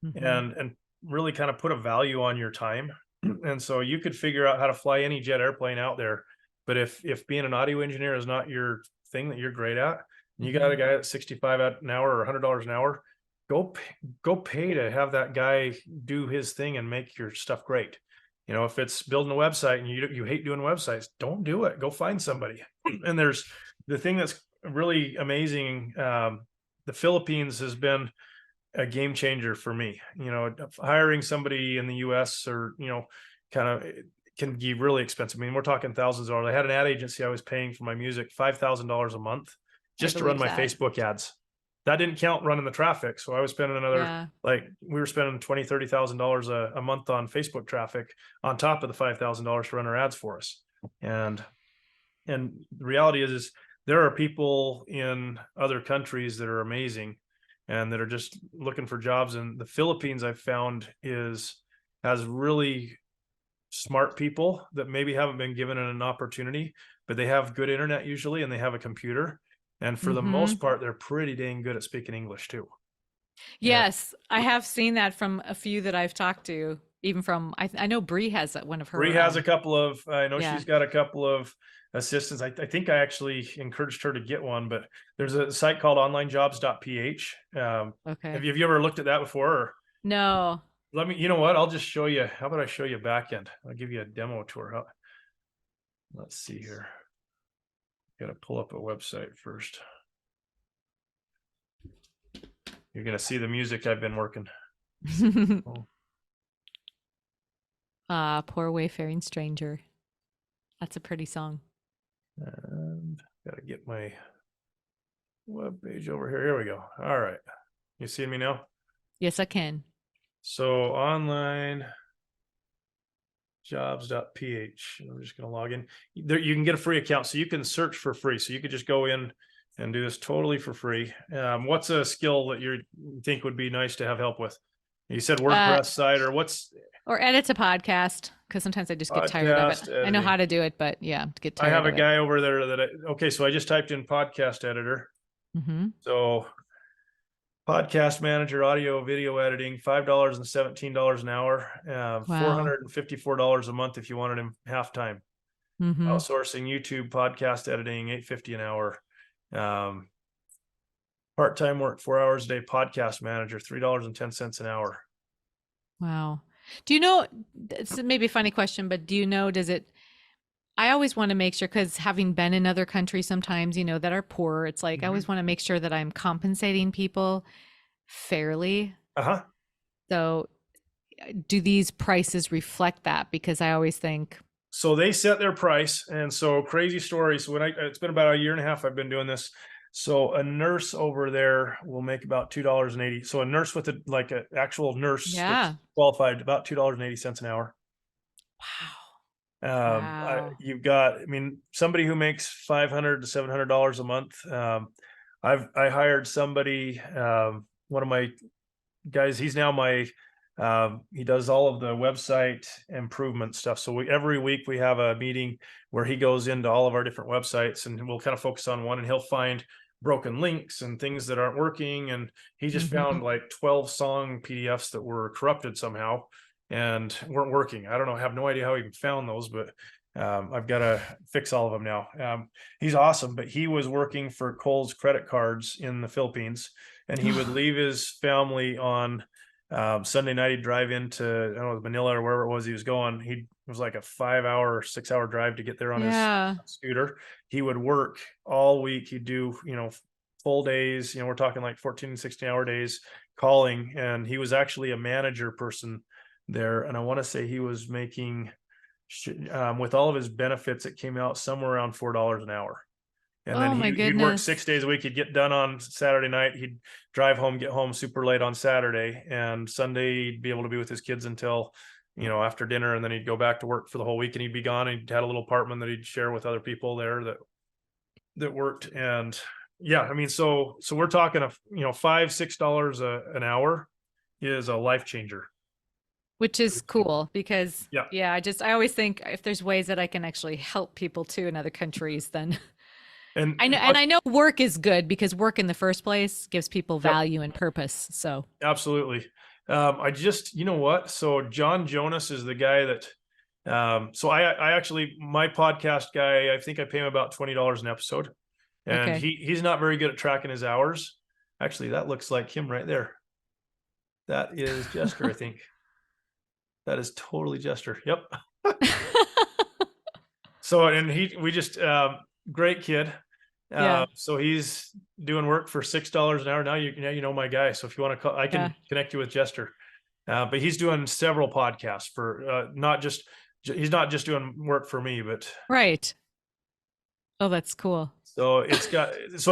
Mhm. and really kind of put a value on your time. And so you could figure out how to fly any jet airplane out there, but if being an audio engineer is not your thing that you're great at, and you got a guy at 65 an hour or $100 an hour, go pay to have that guy do his thing and make your stuff great. If it's building a website and you hate doing websites, don't do it. Go find somebody. And there's the thing that's really amazing. The Philippines has been a game changer for me. Hiring somebody in the US or, kind of can be really expensive. I mean, we're talking thousands of dollars. I had an ad agency I was paying for my music $5,000 a month I just to run believe my that. Facebook ads. That didn't count running the traffic. So I was spending another, Yeah. like we were spending $20,000-$30,000 a month on Facebook traffic on top of the $5,000 to run our ads for us. And the reality is there are people in other countries that are amazing and that are just looking for jobs. And the Philippines I've found has really smart people that maybe haven't been given an opportunity, but they have good internet usually, and they have a computer. And for the Hmm. most part, they're pretty dang good at speaking English too. Yeah. Yes, I have seen that from a few that I've talked to, even from, I know Bree has one of Bree her, has a couple of, I know yeah. she's got a couple of assistants. I think I actually encouraged her to get one, but there's a site called onlinejobs.ph. Okay. Have you ever looked at that before? Or No. you know what? I'll just show you. How about I show you back end? I'll give you a demo tour. Let's see here. Got to pull up a website first. You're going to see the music I've been working. Oh, Ah, poor wayfaring stranger. That's a pretty song. and got to get my web page over here. Here we go. All right. You see me now? Yes, I can. So online jobs.ph. I'm just going to log in. There, you can get a free account, so you can search for free. So you could just go in and do this totally for free. What's a skill that you think would be nice to have help with? You said Uh, WordPress site, or what's or edit a podcast, because sometimes I just get tired of it. podcast I know editing? how to do it, but yeah, get I have tired a of it. guy over there okay, so I just typed in podcast editor. Hmm. So podcast manager, audio, video editing, $5 and $17 an hour, Wow. $454 a month if you wanted him half time. Hmm. Outsourcing YouTube podcast editing, $850 an hour. Part-time work, 4 hours a day, podcast manager, $3.10 an hour. Wow. Do you know, it's maybe a funny question, but do you know, I always want to make sure, because having been in other countries sometimes, that are poorer, it's like I Mm-hmm. always want to make sure that I'm compensating people fairly. Uh-huh. So do these prices reflect that? Because I always think, So they set their price. And so crazy story. So it's been about a year and a half I've been doing this. So a nurse over there will make about $2.80. So a nurse with an actual nurse that's yeah. qualified, about $2.80 an hour. Wow. You've got, somebody who makes $500 to $700 a month. I hired somebody, one of my guys, he's now he does all of the website improvement stuff. So every week we have a meeting where he goes into all of our different websites and we'll kind of focus on one, and he'll find broken links and things that aren't working. And he just found Hmm. like 12 song PDFs that were corrupted somehow and weren't working. I don't know, have no idea how he found those, but I've got to fix all of them now. He's awesome, but he was working for Kohl's credit cards in the Philippines, and he would leave his family on Sunday night. He'd drive into, I don't know, Manila or wherever it was he was going. It was like a 5-hour, 6-hour drive to get there on his scooter. He would work all week. He'd do, full days, we're talking like 14, 16-hour days calling. And he was actually a manager person there. And I want to say he was making, with all of his benefits, it came out somewhere around $4 an hour. And then he'd work 6 days a week. He'd get done on Saturday night. He'd drive home, get home super late on Saturday, and Sunday he'd be able to be with his kids until, after dinner. And then he'd go back to work for the whole week, and he'd be gone. And he'd had a little apartment that he'd share with other people there that worked. And yeah, I mean, so we're talking $5-6 an hour is a life changer. Which is cool because I always think if there's ways that I can actually help people too in other countries, then I know work is good because work in the first place gives people value and purpose. So absolutely. So John Jonas is the guy that, so I actually, my podcast guy, I think I pay him about $20 an episode, and he's not very good at tracking his hours. Actually, that looks like him right there. That is Jester, I think. That is totally Jester. Yep. So, and great kid. So he's doing work for $6 an hour. Now you know my guy. So if you want to call, I can connect you with Jester. But he's doing several podcasts for, he's not just doing work for me, but. Right. Oh, that's cool. So it's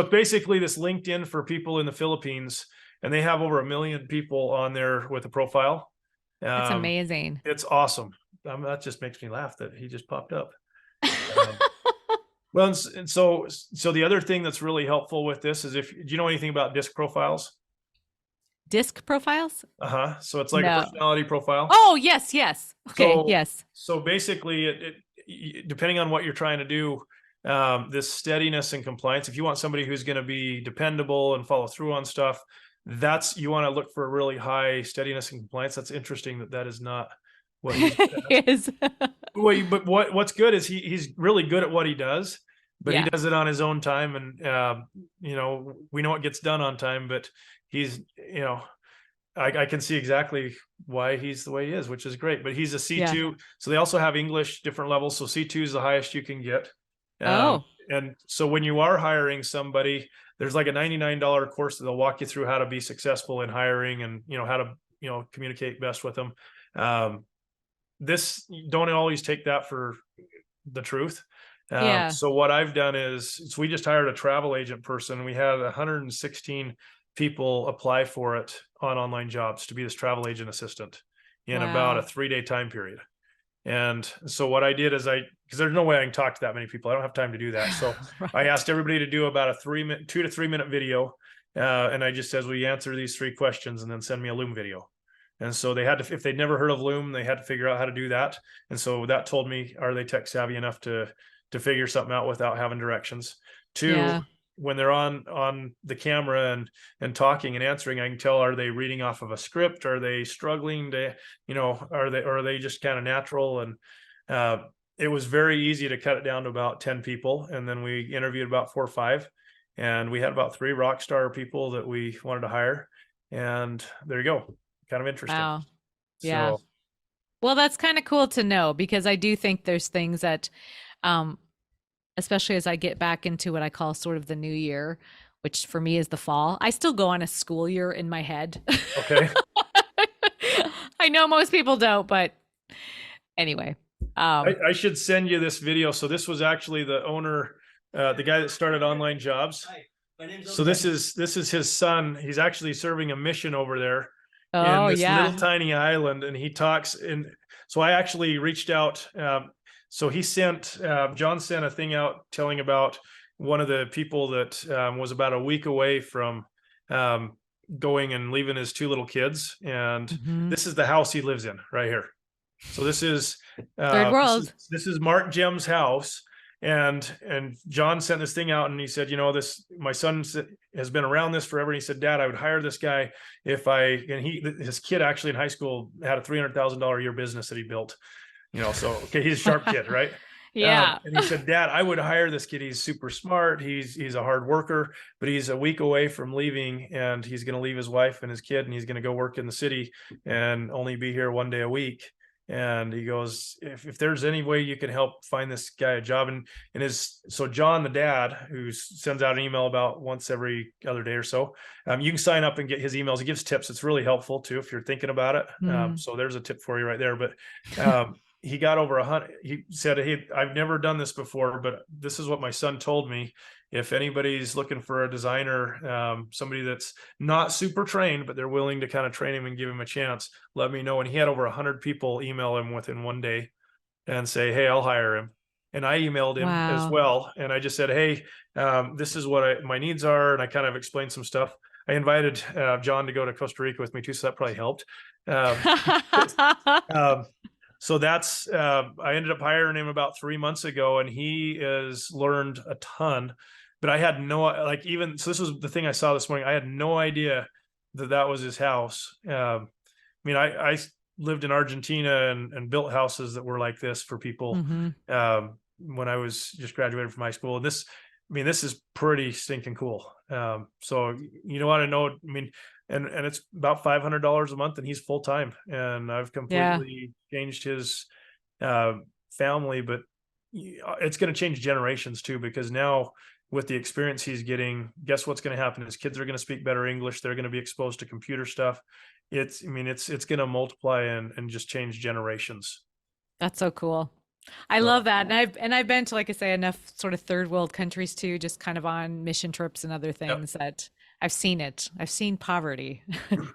basically this LinkedIn for people in the Philippines, and they have over 1 million people on there with a profile. That's amazing. It's awesome. That just makes me laugh that he just popped up. Well, and so the other thing that's really helpful with this is do you know anything about disc profiles? Disc profiles? So it's like a personality profile. Oh, yes. Okay, yes. So basically, it depending on what you're trying to do, this steadiness and compliance, if you want somebody who's going to be dependable and follow through on stuff, you want to look for a really high steadiness and compliance. That's interesting that is not what he is. But what's good is he's really good at what he does, but he does it on his own time. And, we know it gets done on time, but he's, I can see exactly why he's the way he is, which is great, but he's a C2. Yeah. So they also have English, different levels. So C2 is the highest you can get. And so when you are hiring somebody, there's like a $99 course that they'll walk you through how to be successful in hiring and, how to, communicate best with them. Don't always take that for the truth. So what I've done is we just hired a travel agent person. We had 116 people apply for it on online jobs to be this travel agent assistant in about a 3-day time period. And so what I did is because there's no way I can talk to that many people. I don't have time to do that. So I asked everybody to do about a 2 to 3 minute video. And I just said, will you answer these 3 questions and then send me a Loom video? And so they had to, if they'd never heard of Loom, they had to figure out how to do that. And so that told me, are they tech savvy enough to figure something out without having directions? 2, when they're on the camera and talking and answering, I can tell, are they reading off of a script? Are they struggling to, are they just kind of natural? And it was very easy to cut it down to about 10 people. And then we interviewed about 4 or 5, and we had about 3 rock star people that we wanted to hire. And there you go. Kind of interesting. Wow. Yeah. So, well, that's kind of cool to know, because I do think there's things that, especially as I get back into what I call sort of the new year, which for me is the fall. I still go on a school year in my head. Okay. I know most people don't, but anyway. I should send you this video. So this was actually the owner, the guy that started Online Jobs. Hi, my name's so this is his son. He's actually serving a mission over there in this little tiny island, and he talks. And so I actually reached out. So he sent, John sent a thing out telling about one of the people that was about a week away from going and leaving his 2 little kids. And this is the house he lives in right here. So this is third world. This is Mark Jem's house. And John sent this thing out, and he said, my son has been around this forever. And he said, Dad, I would hire this guy his kid actually in high school had a $300,000 a year business that he built. So, okay, he's a sharp kid, right? Yeah. And he said, Dad, I would hire this kid. He's super smart. He's a hard worker, but he's a week away from leaving, and he's going to leave his wife and his kid, and he's going to go work in the city and only be here one day a week. And he goes, if there's any way you can help find this guy a job, so John, the dad, who sends out an email about once every other day or so, you can sign up and get his emails. He gives tips. It's really helpful too, if you're thinking about it. So there's a tip for you right there. But he got over 100. He said, hey, I've never done this before, but this is what my son told me. If anybody's looking for a designer, somebody that's not super trained, but they're willing to kind of train him and give him a chance, let me know. And he had over 100 people email him within one day and say, hey, I'll hire him. And I emailed him as well. And I just said, hey, this is what my needs are. And I kind of explained some stuff. I invited John to go to Costa Rica with me too, so that probably helped. So that's, I ended up hiring him about 3 months ago, and he has learned a ton, but I had so this was the thing I saw this morning. I had no idea that was his house. I mean, I lived in Argentina and built houses that were like this for people, when I was just graduating from high school. And this is pretty stinking cool. So you want to know, and it's about $500 a month, and he's full time, and I've completely changed his family, but it's going to change generations too, because now with the experience he's getting, guess what's going to happen? His kids are going to speak better English. They're going to be exposed to computer stuff. It's going to multiply and just change generations. That's so cool. I love that. And I've been to, like I say, enough sort of third world countries too, just kind of on mission trips and other things that I've seen it. I've seen poverty,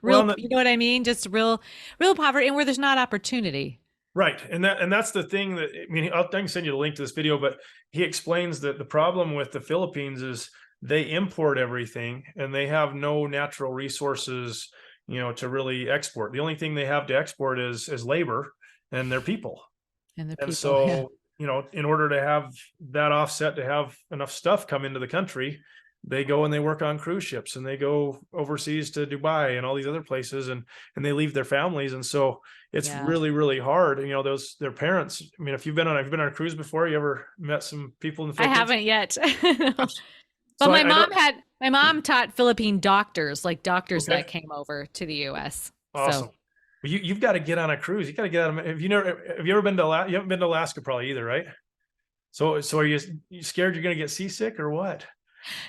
real, you know what I mean? Just real poverty, and where there's not opportunity. Right. And that's the thing that, I can send you the link to this video, but he explains that the problem with the Philippines is they import everything, and they have no natural resources, to really export. The only thing they have to export is labor and their people. And so, in order to have that offset, to have enough stuff come into the country, they go and they work on cruise ships, and they go overseas to Dubai and all these other places, and they leave their families. And so it's really, really hard. Their parents, if you've been on a cruise before, you ever met some people in the Philippines? I haven't yet. But so my mom taught Philippine doctors, that came over to the US. Awesome. So. Well, you've got to get on a cruise. You got to get on. Have you ever been to Alaska? You haven't been to Alaska probably either, right? So are you scared you're going to get seasick or what?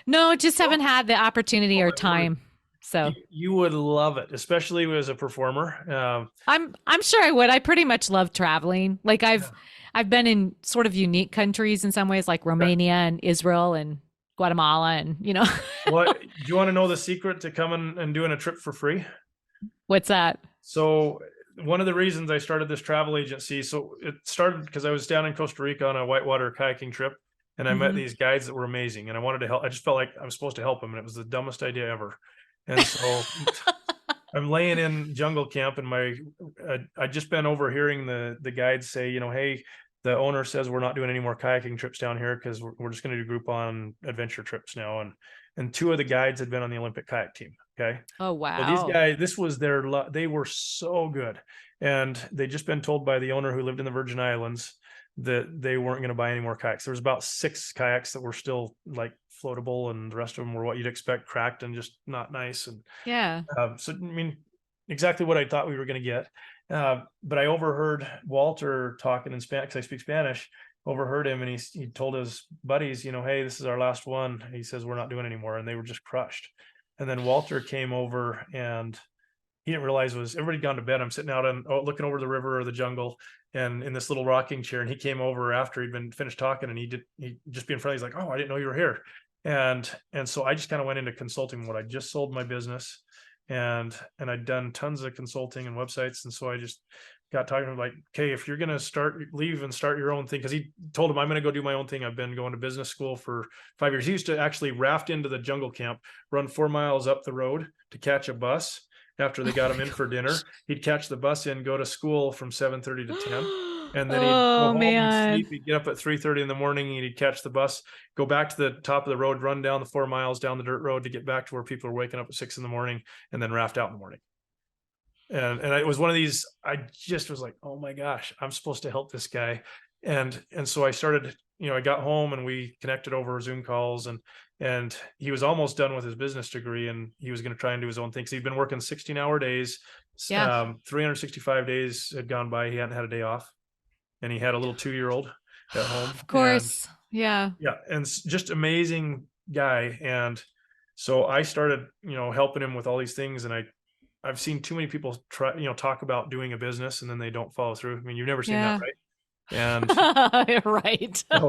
No, just haven't had the opportunity or time. So you would love it, especially as a performer. I'm sure I would. I pretty much love traveling. Like I've been in sort of unique countries in some ways, like Romania and Israel and Guatemala, and What do you want to know the secret to coming and doing a trip for free? What's that? So one of the reasons I started this travel agency, so it started because I was down in Costa Rica on a whitewater kayaking trip, and I met these guides that were amazing, and I wanted to help. I just felt like I was supposed to help them, and it was the dumbest idea ever. And so I'm laying in jungle camp, and I'd just been overhearing the guides say, hey, the owner says we're not doing any more kayaking trips down here because we're just going to do Groupon adventure trips now. And two of the guides had been on the Olympic kayak team. Okay. Oh, wow. So these guys, this was they were so good. And they'd just been told by the owner, who lived in the Virgin Islands, that they weren't going to buy any more kayaks. There was about 6 kayaks that were still like floatable, and the rest of them were what you'd expect, cracked and just not nice. And so, exactly what I thought we were going to get. But I overheard Walter talking in Spanish, because I speak Spanish. Overheard him, and he told his buddies, hey, this is our last one. He says we're not doing anymore, and they were just crushed. And then Walter came over, and he didn't realize everybody gone to bed. I'm sitting out and looking over the river or the jungle, and in this little rocking chair. And he came over after he'd been finished talking, and he just be in front of me. He's like, "Oh, I didn't know you were here." And so I just kind of went into consulting. What I just sold my business, and I'd done tons of consulting and websites. And so I just got talking to him like, okay, if you're going to leave and start your own thing, because he told him, I'm going to go do my own thing. I've been going to business school for 5 years. He used to actually raft into the jungle camp, run 4 miles up the road to catch a bus. After they got him in for dinner, he'd catch the bus in, go to school from 7:30 to 10. And then he'd go home and sleep. He'd get up at 3:30 in the morning, and he'd catch the bus, go back to the top of the road, run down the 4 miles down the dirt road to get back to where people are waking up at 6 in the morning, and then raft out in the morning. And it was one of these, I just was like, oh my gosh, I'm supposed to help this guy. and so I started, I got home and we connected over Zoom calls, and he was almost done with his business degree, and he was going to try and do his own thing. So he'd been working 16-hour days. Yeah. 365 days had gone by. He hadn't had a day off, and he had a little 2-year-old at home. Of course. And, yeah. And just amazing guy. And so I started, helping him with all these things. And I've seen too many people try, talk about doing a business and then they don't follow through. I mean, you've never seen that, right? And right. so,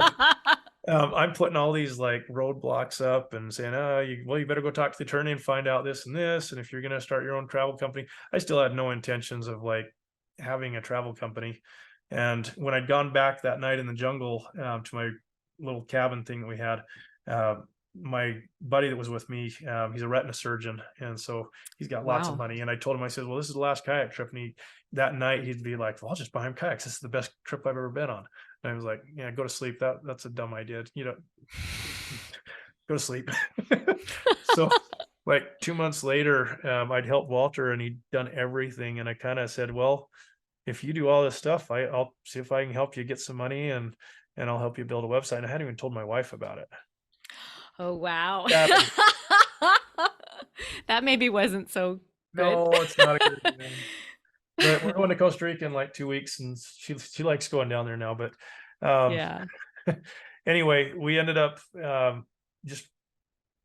I'm putting all these like roadblocks up and saying, you better go talk to the attorney and find out this and this. And if you're going to start your own travel company, I still had no intentions of like having a travel company. And when I'd gone back that night in the jungle, to my little cabin thing that we had, my buddy that was with me, he's a retina surgeon. And so he's got lots of money. And I told him, I said, well, this is the last kayak trip. And that night he'd be like, well, I'll just buy him kayaks. This is the best trip I've ever been on. And I was like, yeah, go to sleep. That's a dumb idea. Go to sleep. So like 2 months later, I'd helped Walter and he'd done everything. And I kind of said, well, if you do all this stuff, I'll see if I can help you get some money and I'll help you build a website. And I hadn't even told my wife about it. Oh, wow. That maybe wasn't so good. No, it's not a good thing. But we're going to Costa Rica in like 2 weeks, and she likes going down there now. But yeah. Anyway, we ended up just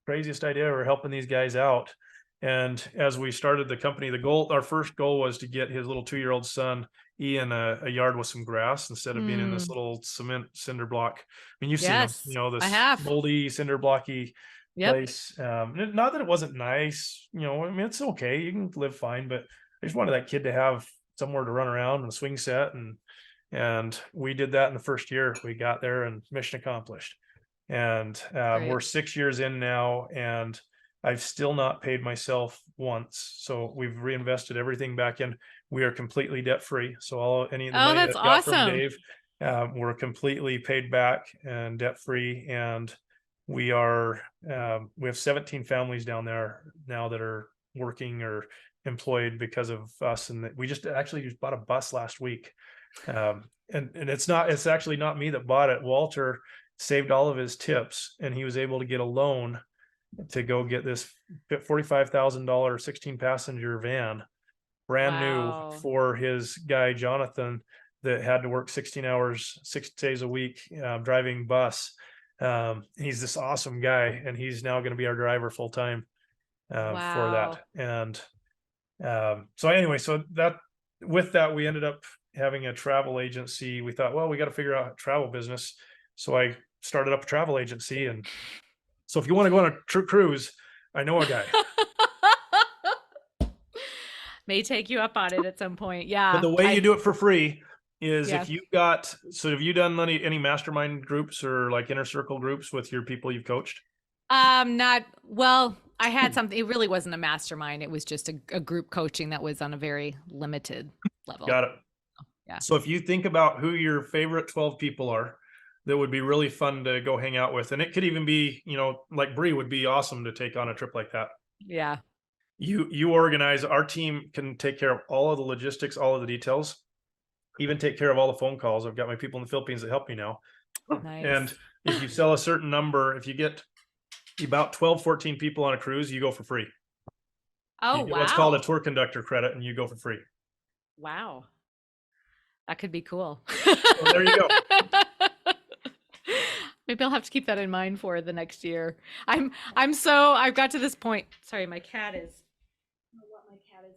craziest idea. We're helping these guys out. And as we started the company, our first goal was to get his little 2-year-old son Ian a yard with some grass instead of being in this little cement cinder block. I mean, you've seen them, this moldy cinder blocky place. Not that it wasn't nice, I mean, it's okay. You can live fine, but I just wanted that kid to have somewhere to run around and a swing set. And we did that in the first year. We got there and mission accomplished. And we're 6 years in now, and I've still not paid myself once. So we've reinvested everything back in. We are completely debt free. So any of the money that I got from Dave, we're completely paid back and debt free. And we have 17 families down there now that are working or employed because of us. And we just bought a bus last week. And it's actually not me that bought it. Walter saved all of his tips and he was able to get a loan to go get this $45,000 16 passenger van, brand new, for his guy, Jonathan, that had to work 16 hours, 6 days a week, driving bus. He's this awesome guy, and he's now going to be our driver full time for that. And so anyway, with that, we ended up having a travel agency. We thought, well, we got to figure out a travel business. So I started up a travel agency. And so if you want to go on a cruise, I know a guy. May take you up on it at some point. Yeah. But the way you do it for free is if you've got, so have you done any mastermind groups or like inner circle groups with your people you've coached? I had something. It really wasn't a mastermind. It was just a group coaching that was on a very limited level. Got it. Yeah. So if you think about who your favorite 12 people are that would be really fun to go hang out with, and it could even be, like Bree would be awesome to take on a trip like that. Yeah. You organize. Our team can take care of all of the logistics, all of the details, even take care of all the phone calls. I've got my people in the Philippines that help me now. Nice. And if you sell a certain number, if you get about 12, 14 people on a cruise, you go for free. Oh, wow. What's called a tour conductor credit, and you go for free. Wow. That could be cool. Well, there you go. Maybe I'll have to keep that in mind for the next year. I've got to this point. Sorry, my cat is. I don't know what my cat is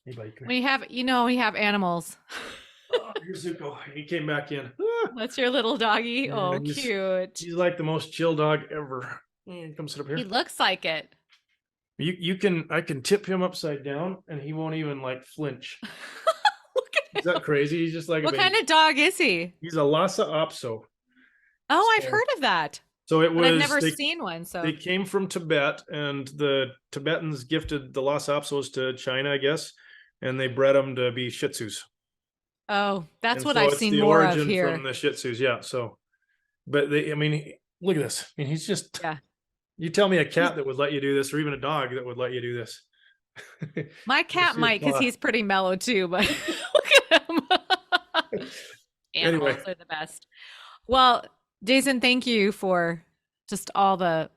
doing. We have animals. Oh, here's Zuko. He came back in. That's your little doggy. Oh, cute. He's like the most chill dog ever. Come sit up here. He looks like it. I can tip him upside down and he won't even like flinch. Is that crazy? He's just like what kind of dog is he? He's a Lhasa Apso. Oh, I've heard of that. So I've never seen one. So they came from Tibet, and the Tibetans gifted the Lhasa Apsos to China, I guess, and they bred them to be Shih Tzus. Oh, that's what I've seen more of here. From the Shih Tzus, yeah. So, but look at this. I mean, he's just. Yeah. You tell me a cat that would let you do this, or even a dog that would let you do this. My cat might, because he's pretty mellow too. But look at him. Anyway, Animals are the best. Well, Jason, thank you for just all the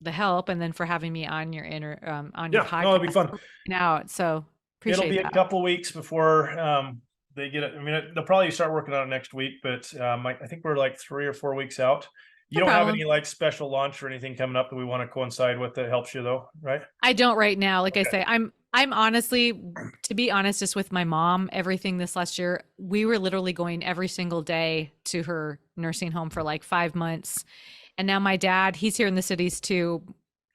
help, and then for having me on your on your yeah, no, it'll be podcast fun. out. So It'll appreciate be a that. couple weeks before they get it. I mean, they'll probably start working on it next week, but I think we're like 3 or 4 weeks out. You No don't have problem. any like special launch or anything coming up that we want to coincide with that helps you though, right? I don't right now. Like I Okay. say, I'm honestly, to be honest, just with my mom, everything this last year, we were literally going every single day to her nursing home for like 5 months. And now my dad, he's here in the cities too,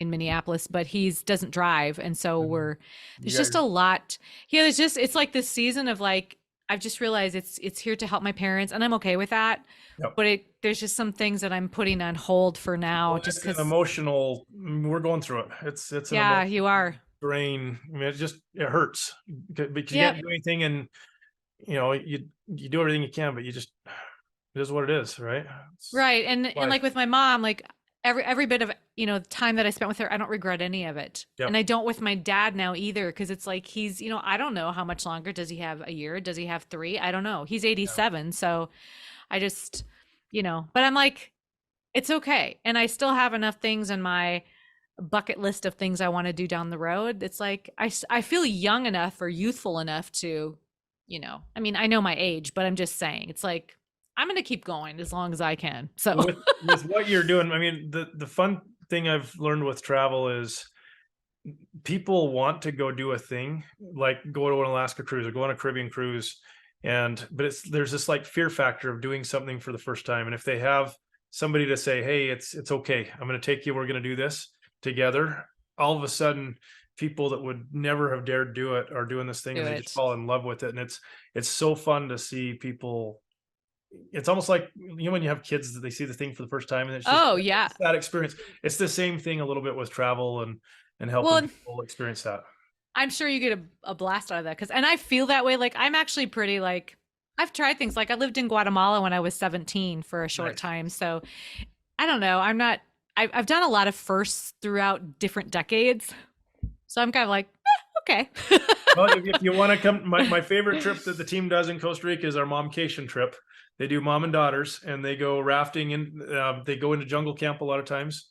in Minneapolis, but he's doesn't drive. And so Mhm. You there's got just your, a lot. Yeah, there's just, it's like this season of like, I've just realized it's here to help my parents, and I'm okay with that. yep. But there's just some things that I'm putting on hold for now, Well, just it's an because, emotional. We're going through it. It's an yeah, emotional you are. drain. I mean, it hurts because you Yep. can't do anything, and you do everything you can, but you just it is what it is, right? It's Right. And life. like with my mom, like every bit of, time that I spent with her, I don't regret any of it. And Yep. I don't with my dad now either, because it's like he's, I don't know how much longer. Does he have a year? Does he have 3? I don't know. He's Yeah. 87, so I just, but I'm like, it's okay. And I still have enough things in my bucket list of things I want to do down the road. It's like I feel young enough or youthful enough to, I mean, I know my age, but I'm just saying, it's like I'm going to keep going as long as I can. So, With what you're doing, I mean, the fun thing I've learned with travel is people want to go do a thing like go to an Alaska cruise or go on a Caribbean cruise, but there's this like fear factor of doing something for the first time, and if they have somebody to say, hey, it's okay, I'm going to take you, we're going to do this together, all of a sudden people that would never have dared do it are doing this thing, do and they just it. fall in love with it, and it's so fun to see people. It's almost like when you have kids that they see the thing for the first time, and Oh, yeah. it's that experience. It's the same thing a little bit with travel and helping Well, people experience that. I'm sure you get a blast out of that, and I feel that way. Like I'm actually pretty like I've tried things. Like I lived in Guatemala when I was 17 for a short Nice. time. So I don't know. I'm not. I've done a lot of firsts throughout different decades. So I'm kind of like, okay. Well, if you want to come, my favorite trip that the team does in Costa Rica is our momcation trip. They do mom and daughters, and they go rafting, and they go into jungle camp a lot of times,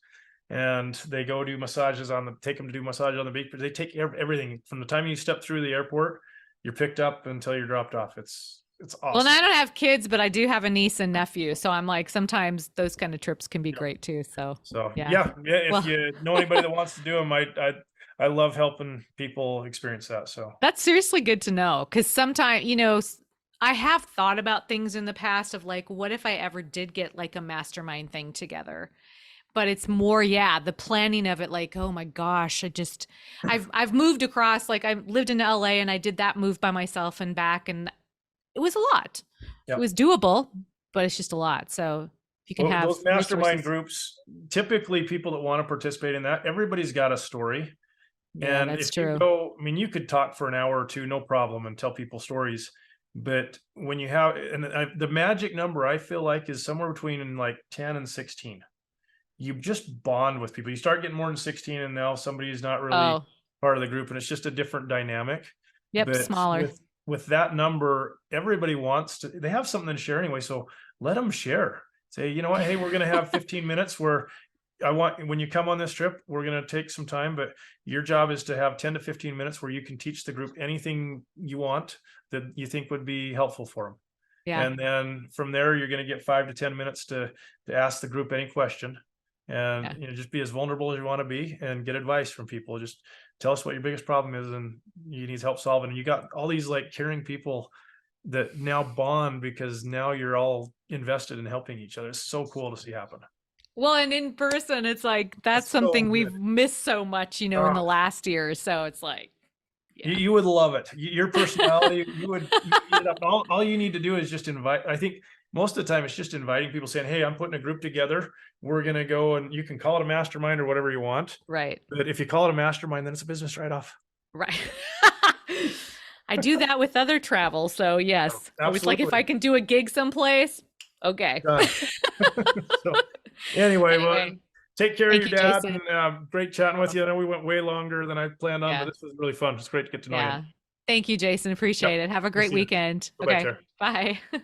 and they go do massages take them to do massage on the beach. But they take everything from the time you step through the airport, you're picked up until you're dropped off. It's Well, and awesome. I don't have kids, but I do have a niece and nephew. So I'm like, sometimes those kind of trips can be Yeah. great too. So So yeah. yeah. If Well, you know anybody that wants to do them, I love helping people experience that. So that's seriously good to know, because sometimes, I have thought about things in the past of like, what if I ever did get like a mastermind thing together? But it's more, yeah, the planning of it. Like, oh my gosh, I've moved across. Like, I lived in LA and I did that move by myself and back, and it was a lot. It yeah. was doable, but it's just a lot. So if you can Well, have those mastermind resources, groups, typically people that want to participate in that, everybody's got a story. yeah, And that's if you true. go, I mean, you could talk for an hour or two, no problem, and tell people stories. But when you have, the magic number I feel like is somewhere between like 10 and 16. You just bond with people. You start getting more than 16, and now somebody's not really Oh, part of the group, and it's just a different dynamic. yep, But smaller. with that number, everybody wants to, they have something to share anyway. So let them share. Say, you know what, hey, we're going to have 15 minutes where when you come on this trip, we're going to take some time, but your job is to have 10 to 15 minutes where you can teach the group anything you want that you think would be helpful for them. Yeah, And then from there, you're going to get 5 to 10 minutes to ask the group any question, and yeah. just be as vulnerable as you want to be and get advice from people. Just tell us what your biggest problem is and you need help solving. And you got all these like caring people that now bond because now you're all invested in helping each other. It's so cool to see happen. Well, and in person, it's like that's That's so something we've good. missed so much, in the last year. So it's like, yeah, You would love it. Your personality, all you need to do is just invite. I think most of the time it's just inviting people, saying, hey, I'm putting a group together. We're going to go, and you can call it a mastermind or whatever you want. right, But if you call it a mastermind, then it's a business write-off. right. I do that with other travel. So yes, I was like, if Absolutely. I can do a gig someplace, okay. Done. So anyway, well, Anyway, take care of thank your you, dad, Jason. and great chatting with you. I know we went way longer than I planned on, but Yeah, this was really fun. It's great to get to know you. yeah. Thank you, Jason. Yep. Appreciate it. Have a We'll great see you. weekend. Bye-bye, Okay, Tara. bye.